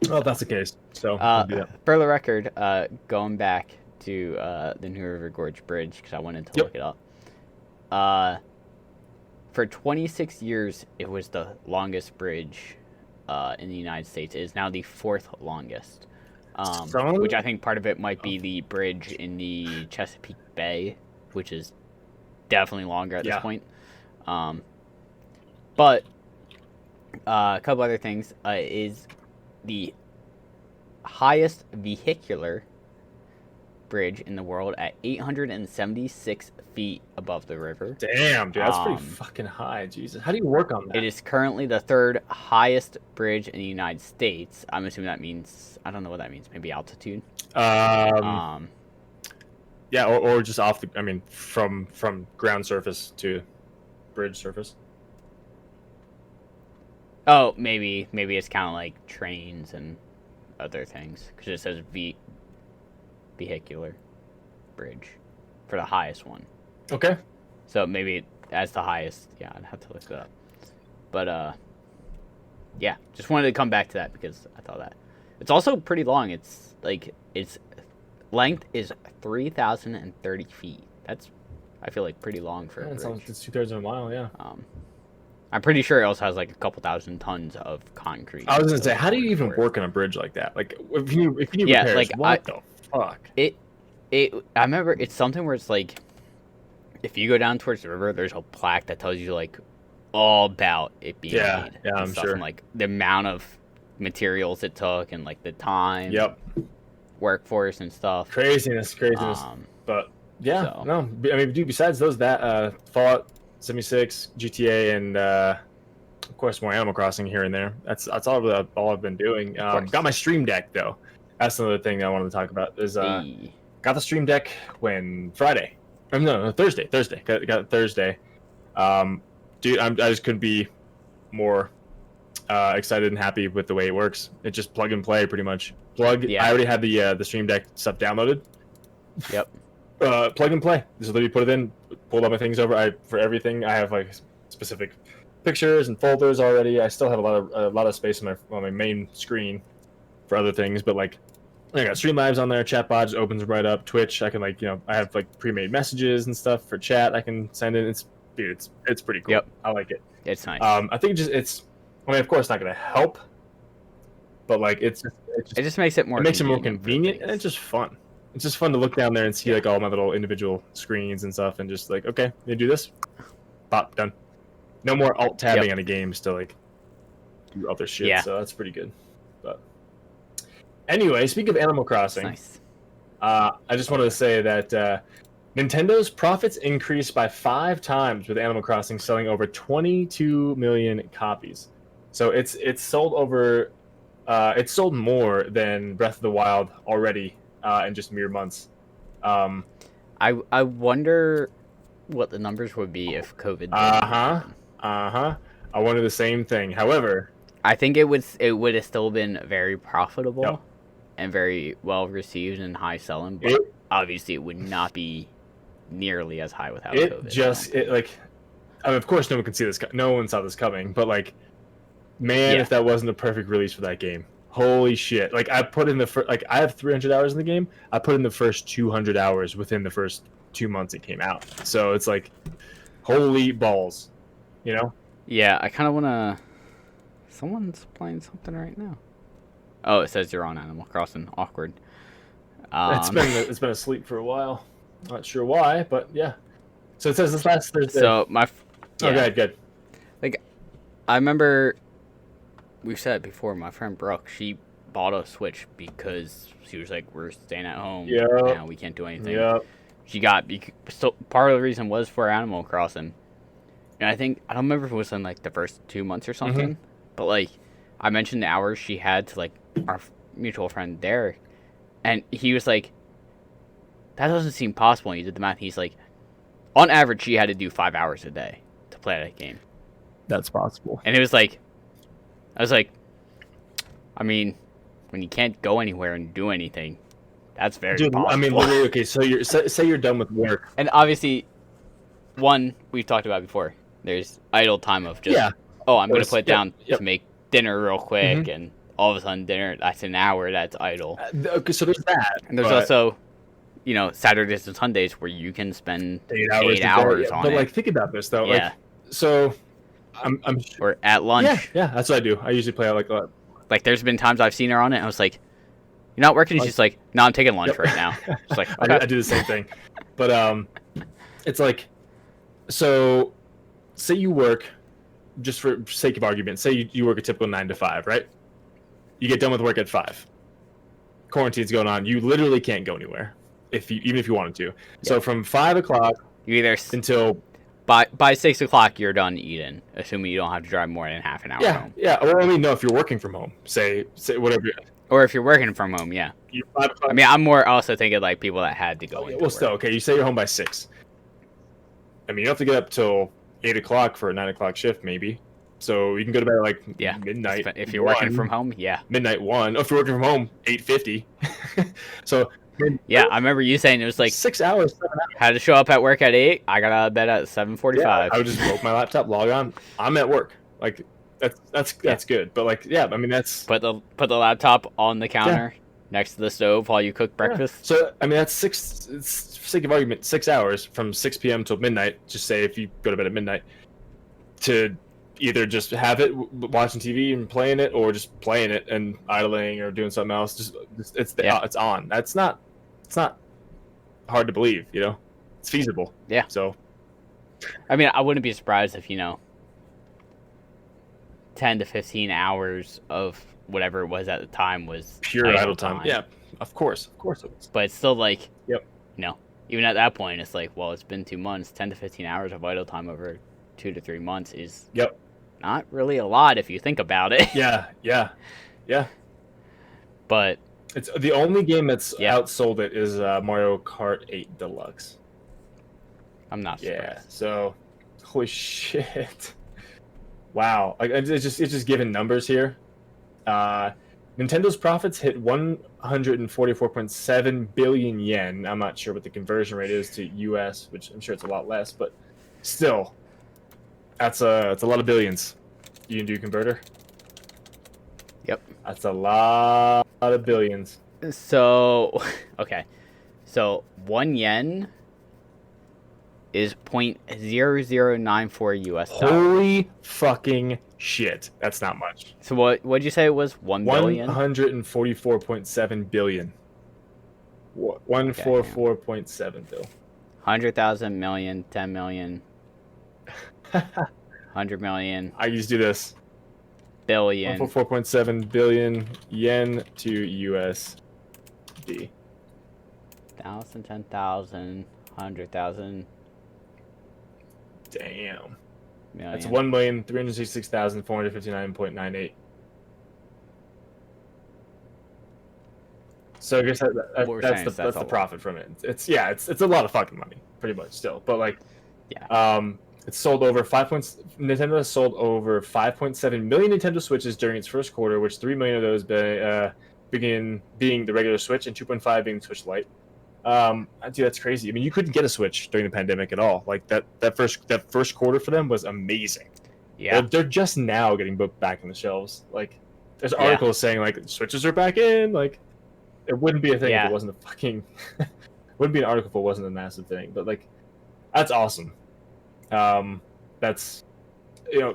well, that's the case. So we'll do that. For the record, going back to the New River Gorge Bridge because I wanted to look it up. For 26 years, it was the longest bridge in the United States. It is now the 4th longest, which I think part of it might be the bridge in the Chesapeake Bay, which is definitely longer at this point. But a couple other things is the highest vehicular bridge in the world at 876 feet above the river. Damn, dude, that's pretty fucking high. Jesus, how do you work on that? It is currently the 3rd highest bridge in the United States. I'm assuming that means, I don't know what that means, maybe altitude. Yeah, or just off the. I mean, from ground surface to bridge surface. Oh, maybe it's kind of like trains and other things because it says vehicular bridge for the highest one. Okay. So maybe that's the highest. Yeah, I'd have to look it up. But yeah, just wanted to come back to that because I thought that it's also pretty long. It's like its length is 3,030 feet. That's I feel like pretty long for a bridge. It's 2/3 of a mile. Yeah. I'm pretty sure it also has like a couple thousand tons of concrete. I was gonna say, how do you even work on a bridge like that? Like, if you need repairs, like, what the fuck? I remember it's something where it's like, if you go down towards the river, there's a plaque that tells you like all about it being made. Yeah, and I'm stuff, sure. and like the amount of materials it took and like the time. Yep. Workforce and stuff. Craziness. But yeah, so- no. I mean, dude. Besides those, that Fallout 76, GTA, and of course more Animal Crossing here and there. That's all I've been doing. Got my Stream Deck though. That's another thing that I wanted to talk about. Is got the Stream Deck Friday. No, Thursday. Got it Thursday. Dude, I just couldn't be more excited and happy with the way it works. It just plug and play pretty much. I already had the Stream Deck stuff downloaded. Yep. Plug and play. Just literally put it in, pulled all my things over. For everything, I have like specific pictures and folders already. I still have a lot of space on my main screen for other things, but like I got Streamlabs on there. Chatbot just opens right up. Twitch, I can I have like pre-made messages and stuff for chat. I can send in. It's dude, it's pretty cool. Yep. I like it. It's nice. I think it's. I mean, of course, it's not gonna help, but like it just makes it more. It makes it more for convenient, and things. it's just fun. It's just fun to look down there and see like all my little individual screens and stuff, and just like, okay, you do this, pop, done. No more alt tabbing on a game to like do other shit. Yeah. So that's pretty good. But anyway, speaking of Animal Crossing, Nice. I just wanted to say that Nintendo's profits increased by 5 times with Animal Crossing selling over 22 million copies. So it's sold over, it's sold more than Breath of the Wild already in just mere months. I wonder what the numbers would be if COVID didn't happen. I wonder the same thing. However, I think it would have still been very profitable and very well received and high selling, but obviously it would not be nearly as high without COVID. Like, I mean, of course, no one can see this. No one saw this coming, but like, man, if that wasn't a perfect release for that game, holy shit! Like, I put in I have 300 hours in the game. I put in the first 200 hours within the first 2 months it came out. So it's like, holy balls, you know? Yeah, I kind of want to. Someone's playing something right now. Oh, it says you're on Animal Crossing. Awkward. It's been asleep for a while. Not sure why, but yeah. So it says this last Thursday. So good. Like, I remember we've said it before. My friend Brooke, she bought a Switch because she was like, "We're staying at home. Now we can't do anything." Yep. She got so part of the reason was for Animal Crossing, and I don't remember if it was in like the first 2 months or something, but like I mentioned the hours she had to like our mutual friend Derek, and he was like, that doesn't seem possible. And he did the math. He's like, on average, she had to do 5 hours a day to play that game. That's possible. And it was like, I was like, I mean, when you can't go anywhere and do anything, that's very possible. I mean, literally, okay, so say you're done with work. And obviously, one, we've talked about before, there's idle time of just, I'm going to put it down to make dinner real quick, and all of a sudden dinner, that's an hour, that's idle. Okay, so there's that. And there's also, Saturdays and Sundays where you can spend 8 hours on it. But like, think about this though. Yeah. Like, so I'm or at lunch. Yeah, that's what I do. I usually play like there's been times I've seen her on it. And I was like, "You're not working?" She's like, "No, I'm taking lunch right now." It's like, okay. I do the same thing, but it's like, so say you work, just for sake of argument, say you work a typical 9 to 5, right? You get done with work at 5. Quarantine's going on. You literally can't go anywhere even if you wanted to. So from 5 o'clock, you either until by 6 o'clock you're done eating, assuming you don't have to drive more than half an hour home. Yeah. Well, I mean, no, if you're working from home, say whatever. Or if you're working from home, yeah. I mean, I'm more also thinking like people that had to go. Well, still, okay. You say you're home by 6. I mean, you have to get up till 8 o'clock for a 9 o'clock shift, maybe. So you can go to bed at like midnight. If you're working from home, midnight 1. Oh, if you're working from home, 8:50. So. I remember you saying it was like 6 hours, 7 hours. Had to show up at work at 8. I got out of bed at 7:45. Yeah, I would just open my laptop, log on. I'm at work. Like that's good. But like, I mean, that's put the laptop on the counter next to the stove while you cook breakfast. So I mean, that's for sake of argument, 6 hours from 6 p.m. till midnight. Just say if you go to bed at midnight, to either just have it watching TV and playing it, or just playing it and idling or doing something else. It's on. It's not hard to believe, it's feasible. Yeah. So, I mean, I wouldn't be surprised if 10 to 15 hours of whatever it was at the time was pure idle time. Yeah, of course it was. But it's still like, even at that point, it's like, well, it's been 2 months. 10 to 15 hours of idle time over 2 to 3 months is not really a lot if you think about it. Yeah. But it's the only game that's outsold it is Mario Kart 8 Deluxe. I'm not surprised. Yeah. So, holy shit! Wow. Like it's just giving numbers here. Nintendo's profits hit 144.7 billion yen. I'm not sure what the conversion rate is to US, which I'm sure it's a lot less, but still, it's a lot of billions. You can do converter. Yep. That's a lot of billions. So, okay. So, 1 yen is 0.0094 US dollars. Holy fucking shit! That's not much. So what'd you say it was? 1 billion? 144.7 billion. 144.7 bill. 100,000 million, 10 million, 100 million. I used to do this. Billion. 144.7 billion yen to USD. 1,000, 10,000, 100,000. Damn. Million. That's 1,366,459.98. So I guess that's the profit from it. It's a lot of fucking money, pretty much still. But like, it's sold over Nintendo has sold over 5.7 million Nintendo Switches during its first quarter, which 3 million of those begin being the regular Switch and 2.5 being the Switch Lite. Dude, that's crazy. I mean, you couldn't get a Switch during the pandemic at all. Like that first quarter for them was amazing. Yeah, they're just now getting booked back on the shelves. Like, there's articles saying like Switches are back in. Like, it wouldn't be a thing if it wasn't a fucking. Wouldn't be an article if it wasn't a massive thing. But like, that's awesome. That's,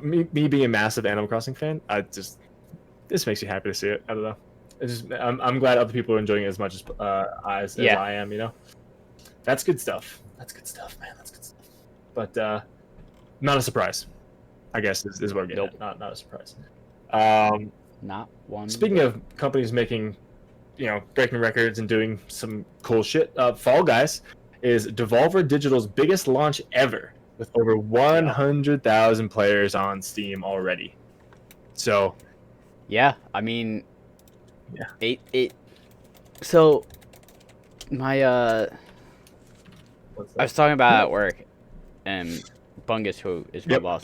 me being a massive Animal Crossing fan. This makes you happy to see it. I don't know. I'm glad other people are enjoying it as much as I am. That's good stuff. That's good stuff, man. That's good stuff. But not a surprise, I guess is what I'm getting at. Not a surprise. Not one. Speaking of companies making, breaking records and doing some cool shit, Fall Guys is Devolver Digital's biggest launch ever, with over 100,000 players on Steam already. So, yeah, I mean, So, my I was talking about at work, and Bungus, who is my boss,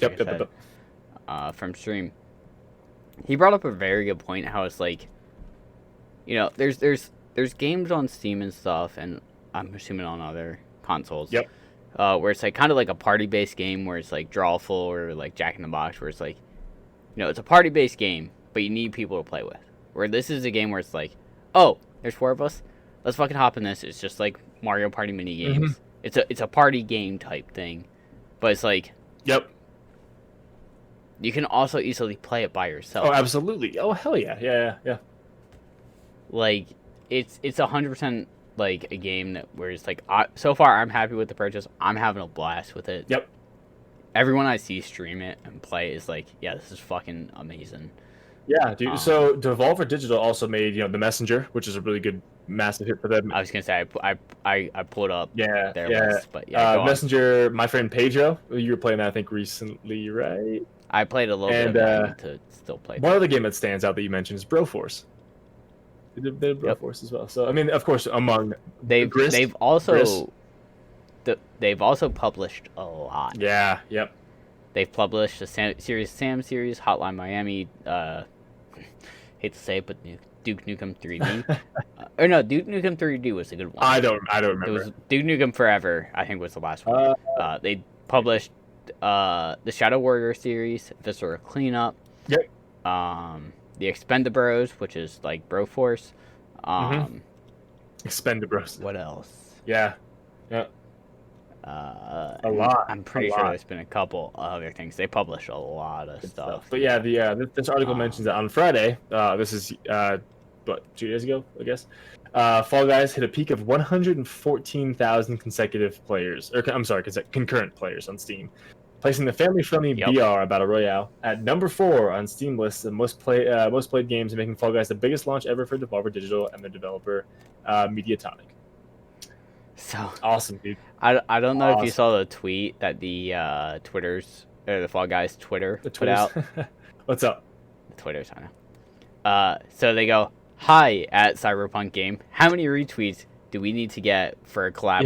from stream, he brought up a very good point. How it's like, there's games on Steam and stuff, and I'm assuming on other consoles. Yep. Where it's like kind of like a party-based game, where it's like Drawful or like Jack in the Box, where it's like, it's a party-based game, but you need people to play with. Where this is a game where it's like, oh, there's 4 of us, let's fucking hop in this. It's just like Mario Party mini games. Mm-hmm. It's a party game type thing, but it's like, yep. You can also easily play it by yourself. Oh, absolutely. Oh, hell yeah. Like, it's 100%. Like a game where it's like, so far I'm happy with the purchase. I'm having a blast with it. Yep. Everyone I see stream it and play is like, yeah, this is fucking amazing. Yeah, dude. So Devolver Digital also made The Messenger, which is a really good, massive hit for them. I was gonna say I pulled up their list, but Messenger. My friend Pedro, you were playing that I think recently, right? I played a little bit of it to still play. One other game that stands out that you mentioned is Broforce. They did Broforce as well. So I mean, of course, among they've also published a lot. Yeah. Yep. They've published the Sam series, Hotline Miami. Hate to say it, but Duke Nukem 3D. Or no, Duke Nukem 3D was a good one. I don't remember. It was Duke Nukem Forever, I think, was the last one. They published the Shadow Warrior series, Viscera Cleanup. Yep. The Expendabros, which is like Broforce. Expendabros. What else? Yeah. A lot. I'm pretty sure there's been a couple other things. They publish a lot of stuff. But yeah, this article mentions that on Friday, this is 2 days ago, I guess. Fall Guys hit a peak of 114,000 consecutive players, concurrent players on Steam, placing the family-friendly BR Battle Royale at number 4 on Steam lists of most played games, and making Fall Guys the biggest launch ever for Devolver Digital and their developer, Mediatonic. So awesome, dude. I don't know if you saw the tweet that the the Fall Guys Twitter put out. What's up? The Twitter's, I know. So they go, "Hi at Cyberpunk Game. How many retweets do we need to get for a collab?"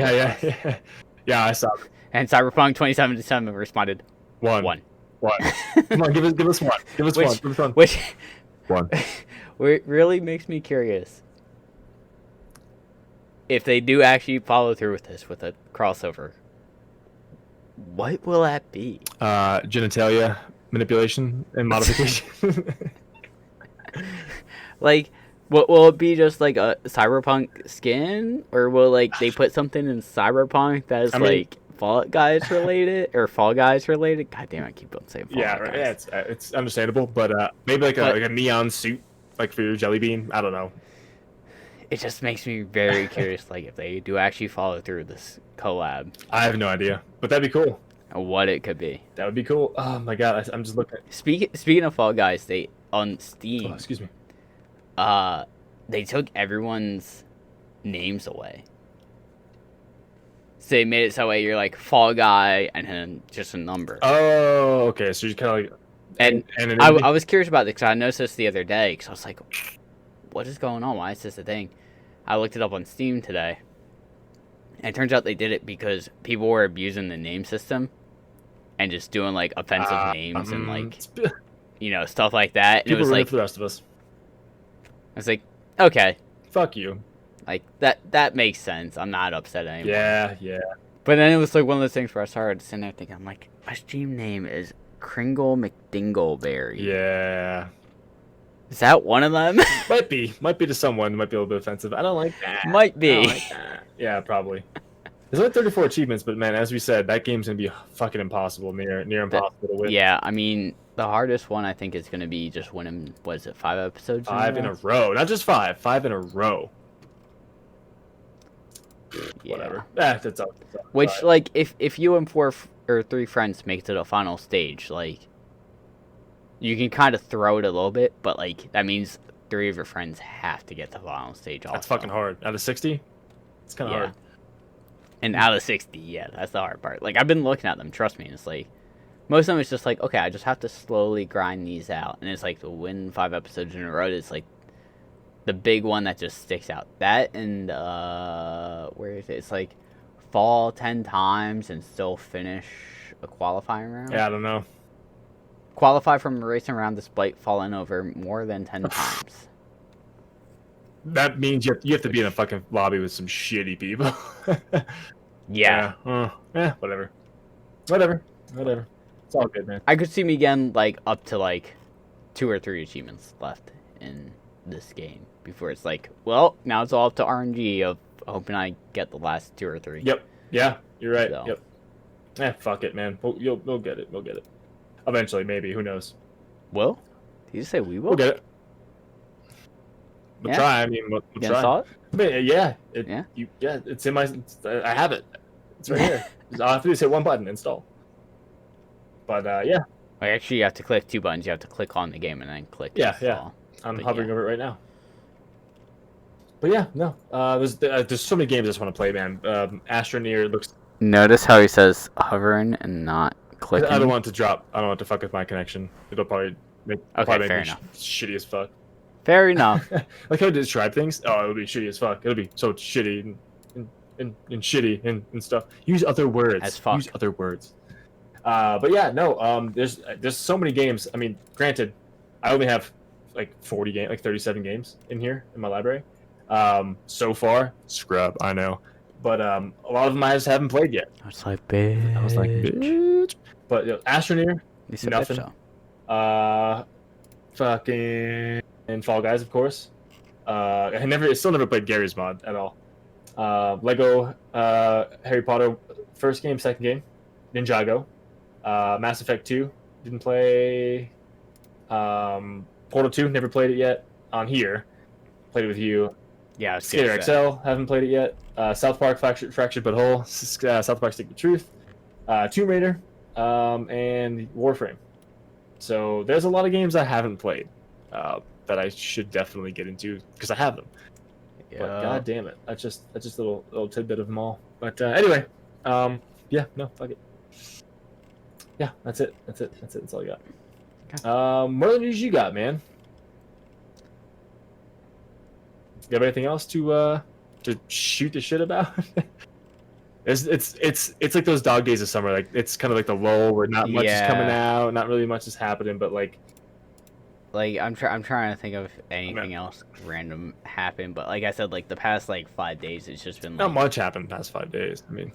Yeah, I saw it. And Cyberpunk 2077 responded, One. Come on, give us one. Give us one. Which one. really makes me curious. If they do actually follow through with this, with a crossover, what will that be? Genitalia manipulation and modification. Like, will it be just like a Cyberpunk skin, or will they put something in Cyberpunk that is Fall Guys related or Fall Guys related. God damn, I keep on saying Fall Yeah, Guys. right. Yeah, it's understandable, but maybe like a neon suit, like for your jelly bean. I don't know. It just makes me very curious, like if they do actually follow through this collab, I have no idea, but that'd be cool. what it could be. That would be cool. Oh my god, I'm just looking. Speaking of Fall Guys, they on Steam. Oh, excuse me. They took everyone's names away. So they made it so way you're like Fall Guy and then just a number. Oh, okay. So you kind of like, and I was curious about this because I noticed this the other day because I was like, what is going on? Why is this a thing? I looked it up on Steam today. And it turns out they did it because people were abusing the name system and just doing like offensive names and like, stuff like that. And people it was ruin like, it for the rest of us. I was like, okay. Fuck you. Like that makes sense. I'm not upset anymore. Yeah. But then it was like one of those things where I started sitting there thinking, I'm like, my stream name is Kringle McDingleberry. Yeah. Is that one of them? Might be to someone. Might be a little bit offensive. I don't like that. Might be. I don't like that. Yeah, probably. There's only 34 achievements, but man, as we said, that game's gonna be fucking impossible, near impossible to win. Yeah, I mean, the hardest one I think is gonna be just winning. What is it? 5 episodes. 5 in a row, not just 5. 5 in a row. Yeah. Whatever. That's up. Which, like, if you and 4 or 3 friends make it to the final stage, like, you can kind of throw it a little bit, but like that means 3 of your friends have to get to the final stage. Also. That's fucking hard. Out of 60, it's kind of hard. And out of 60, yeah, that's the hard part. Like, I've been looking at them, trust me, and it's like, most of them is just like, okay, I just have to slowly grind these out. And it's like, to win 5 episodes in a row, it's like, the big one that just sticks out. That and, where is it? It's like, fall 10 times and still finish a qualifying round? Yeah, I don't know. Qualify from a racing round despite falling over more than 10 times. That means you have to be in a fucking lobby with some shitty people. Yeah. Whatever. It's all good, man. I could see me getting, like, up to, like, 2 or 3 achievements left in this game before it's like, well, now it's all up to RNG of hoping I get the last 2 or 3. Yep. Yeah, you're right. So. Yep. Fuck it, man. We'll get it. We'll get it. Eventually, maybe. Who knows? Will? Did you say we will? We'll get it. We'll try. I mean, we'll you try. Install it? But, yeah. Yeah? It's in my... I have it. It's right here. All I have to do is hit one button, install. But, yeah. Like, actually, you have to click 2 buttons. You have to click on the game and then click install. Yeah. I'm hovering over it right now. But, yeah, no. There's so many games I just want to play, man. Astroneer looks... Notice how he says hovering and not clicking? I don't want it to drop. I don't want it to fuck with my connection. It'll probably make, fair me enough. Shitty as fuck. Fair enough. Like how to describe things. Oh, it'll be shitty as fuck. It'll be so shitty and shitty and stuff. Use other words. As fuck. Use other words. But yeah, no. There's so many games. I mean, granted, I only have like 37 games in here in my library. So far, scrub. I know, but a lot of them I just haven't played yet. I was like, bitch. But Astroneer, nothing. Bitch, Fucking and Fall Guys, of course. I still never played Gary's mod at all. Lego, Harry Potter, first game, second game, Ninjago, Mass Effect 2, didn't play. Portal 2, never played it yet. On here, played it with you. Yeah, Skater XL, haven't played it yet. South Park, Fractured But Whole, South Park Stick to Truth, Tomb Raider, and Warframe. So there's a lot of games I haven't played that I should definitely get into because I have them. Yeah. But god damn it, that's just a little tidbit of them all. But anyway, yeah, no, fuck it. Yeah, that's it. That's all I got. Okay. What other news you got, man? You have anything else to shoot the shit about? It's like those dog days of summer. Like it's kind of like the lull where not much is coming out, not really much is happening, but like I'm trying to think of anything else random happened, but like I said, like the past like 5 days, it's just been like, not much happened the past 5 days. I mean,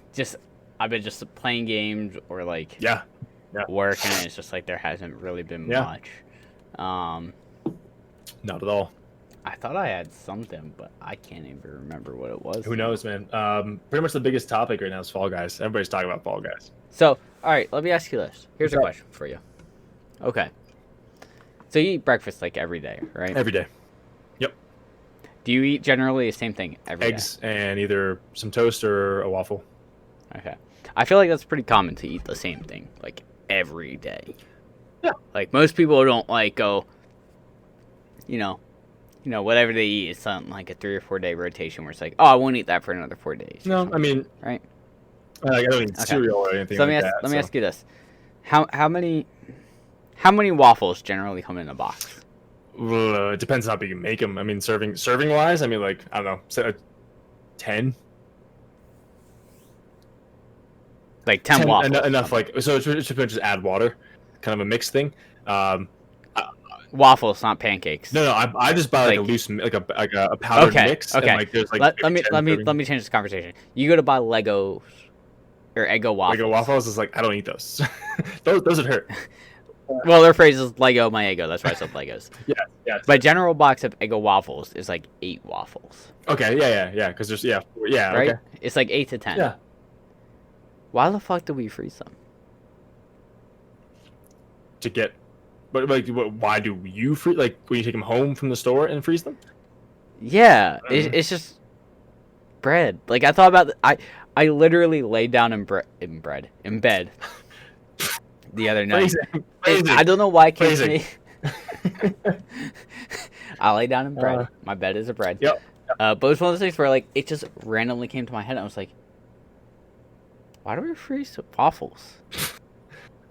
I've been just playing games or like working. It's just like there hasn't really been much. Not at all. I thought I had something, but I can't even remember what it was. Who knows, man? Pretty much the biggest topic right now is Fall Guys. Everybody's talking about Fall Guys. So, all right, let me ask you this. Here's a question for you. Okay. So you eat breakfast like every day, right? Every day. Yep. Do you eat generally the same thing every day? Eggs and either some toast or a waffle. Okay. I feel like that's pretty common to eat the same thing like every day. Yeah. Like most people don't like go, whatever they eat is something like a 3 or 4 day rotation where it's like, oh, I won't eat that for another 4 days. No, I mean, right? I don't eat cereal or anything So like that. Let me ask you this: how many waffles generally come in a box? It depends how big you make them. I mean, serving wise, I mean, like, I don't know, 10. Like 10 waffles. Enough, like, so it's just add water, kind of a mixed thing. Waffles, not pancakes. No, I just buy like a loose, like a powdered mix. Okay. And like there's like let me change this conversation. You go to buy Legos or Eggo waffles. Leggo waffles is like, I don't eat those. those would hurt. Well, their phrase is Lego my Eggo. That's why I said Legos. Yeah. But general box of Eggo waffles is like 8 waffles. Okay, yeah. Because there's right. Okay. It's like 8 to 10. Yeah. Why the fuck do we freeze them? To get, but like, why do you freeze? Like when you take them home from the store and freeze them? Yeah, it's just bread. Like I thought about I literally laid down in bed the other night. Phrasing. I don't know why it came to me. I lay down in bread. My bed is a bread. Yep. But it was one of those things where like it just randomly came to my head. I was like, why do we freeze waffles?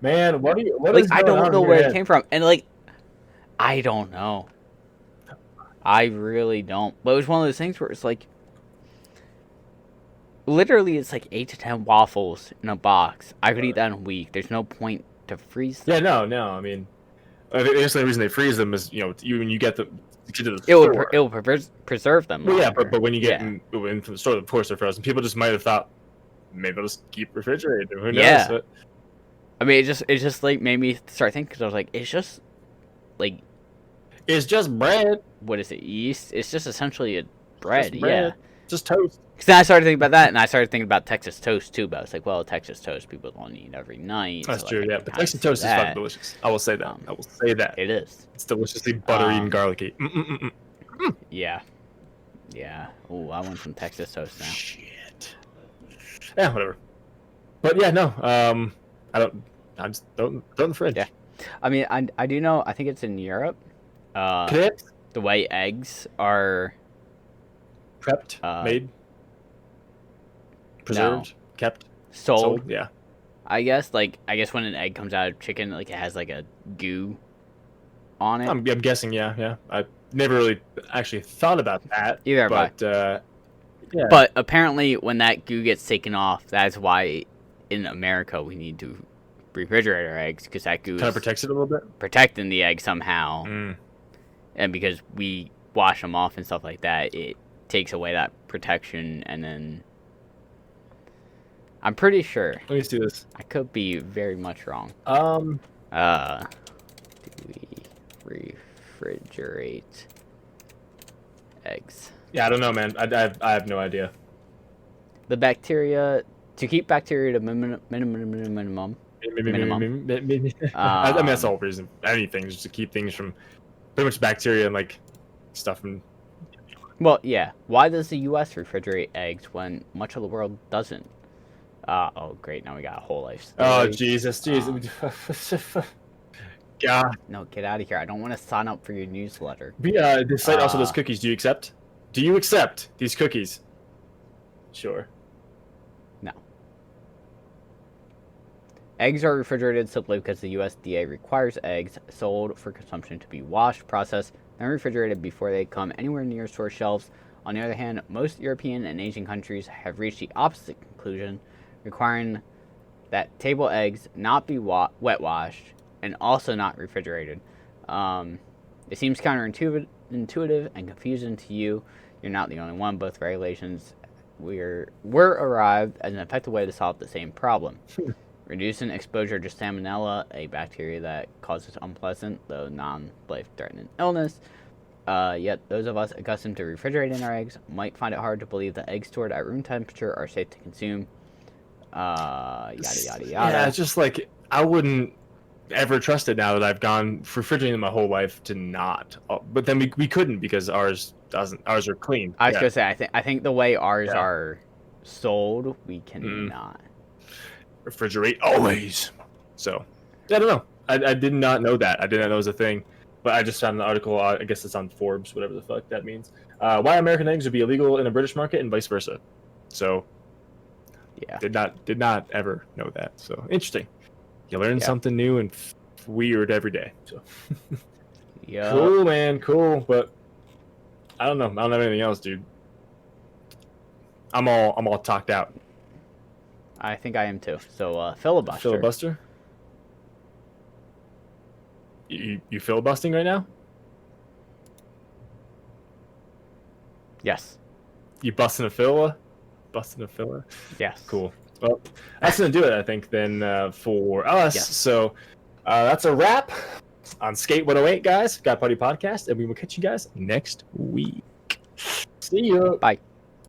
Man, what like, I don't know where it came from. And like, I don't know. I really don't. But it was one of those things where it's like, literally, it's like 8 to 10 waffles in a box. I could eat that in a week. There's no point to freeze them. Yeah, no. I mean, I guess the reason they freeze them is, when you get them to the store. It will preserve them. Well, yeah, but when you get them in from the store, of course they're frozen. People just might have thought, maybe I'll just keep refrigerated. Who knows? Yeah. But, I mean, it just like made me start thinking, because I was like, it's just bread. What is it? Yeast? It's just essentially a bread. Yeah. Just toast. Because then I started thinking about that, and I started thinking about Texas toast too. But I was like, well, Texas toast people don't eat every night. That's so true. Like, Yeah, but Texas toast is fucking delicious. I will say that. I will say that it is. It's deliciously buttery and garlicky. Yeah. Oh, I want some Texas toast now. Shit. Yeah, whatever. But yeah, no. I just don't in the fridge. Yeah. I mean, I do know. I think it's in Europe. The way eggs are prepped, made, preserved, kept, sold. Yeah. I guess when an egg comes out of chicken, like it has like a goo on it. I'm guessing. Yeah. I never really actually thought about that. Either, but yeah. But apparently, when that goo gets taken off, that's why in America we need to refrigerate our eggs, because that goo kind of protects it a little bit, protecting the egg somehow, and because we wash them off and stuff like that, it takes away that protection, and then I'm pretty sure. Let me see this. I could be very much wrong. Do we refrigerate eggs? Yeah, I don't know, man. I have no idea. The bacteria, to keep bacteria to minimum. I mean, that's the whole reason. Anything, just to keep things from pretty much bacteria and like stuff from. Well, yeah. Why does the U.S. refrigerate eggs when much of the world doesn't? Oh, great. Now we got a whole life story. Oh, Jesus. God. No, get out of here. I don't want to sign up for your newsletter. The site also does cookies. Do you accept? Do you accept these cookies? Sure. No. Eggs are refrigerated simply because the USDA requires eggs sold for consumption to be washed, processed, and refrigerated before they come anywhere near store shelves. On the other hand, most European and Asian countries have reached the opposite conclusion, requiring that table eggs not be wet washed and also not refrigerated. It seems counterintuitive and confusing to you. You're not the only one. Both regulations were arrived as an effective way to solve the same problem. Reducing exposure to Salmonella, a bacteria that causes unpleasant, though non-life-threatening illness. Yet those of us accustomed to refrigerating our eggs might find it hard to believe that eggs stored at room temperature are safe to consume. Yada yada yada. Yeah, it's just like I wouldn't ever trust it now that I've gone refrigerating my whole life to not. But then we couldn't because ours are clean. I was gonna say I think the way ours Yeah. are sold, we cannot. Refrigerate always. So I don't know. I did not know that. I did not know it was a thing. But I just found an article. I guess it's on Forbes, whatever the fuck that means. Why American eggs would be illegal in a British market and vice versa. So Yeah. did not ever know that. So interesting. You learn Yeah. something new and weird every day. So Yeah. cool, man, cool. But I don't know. I don't have anything else, dude. I'm all talked out. I think I am too. So filibuster. Filibuster. You filibustering right now? Yes. You busting a filla? Busting a filla? Yes. Cool. Well, that's gonna do it, I think, then for us. Yes. So that's a wrap on Skate 108, guys. Got Party Podcast, and we will catch you guys next week. See you. Bye.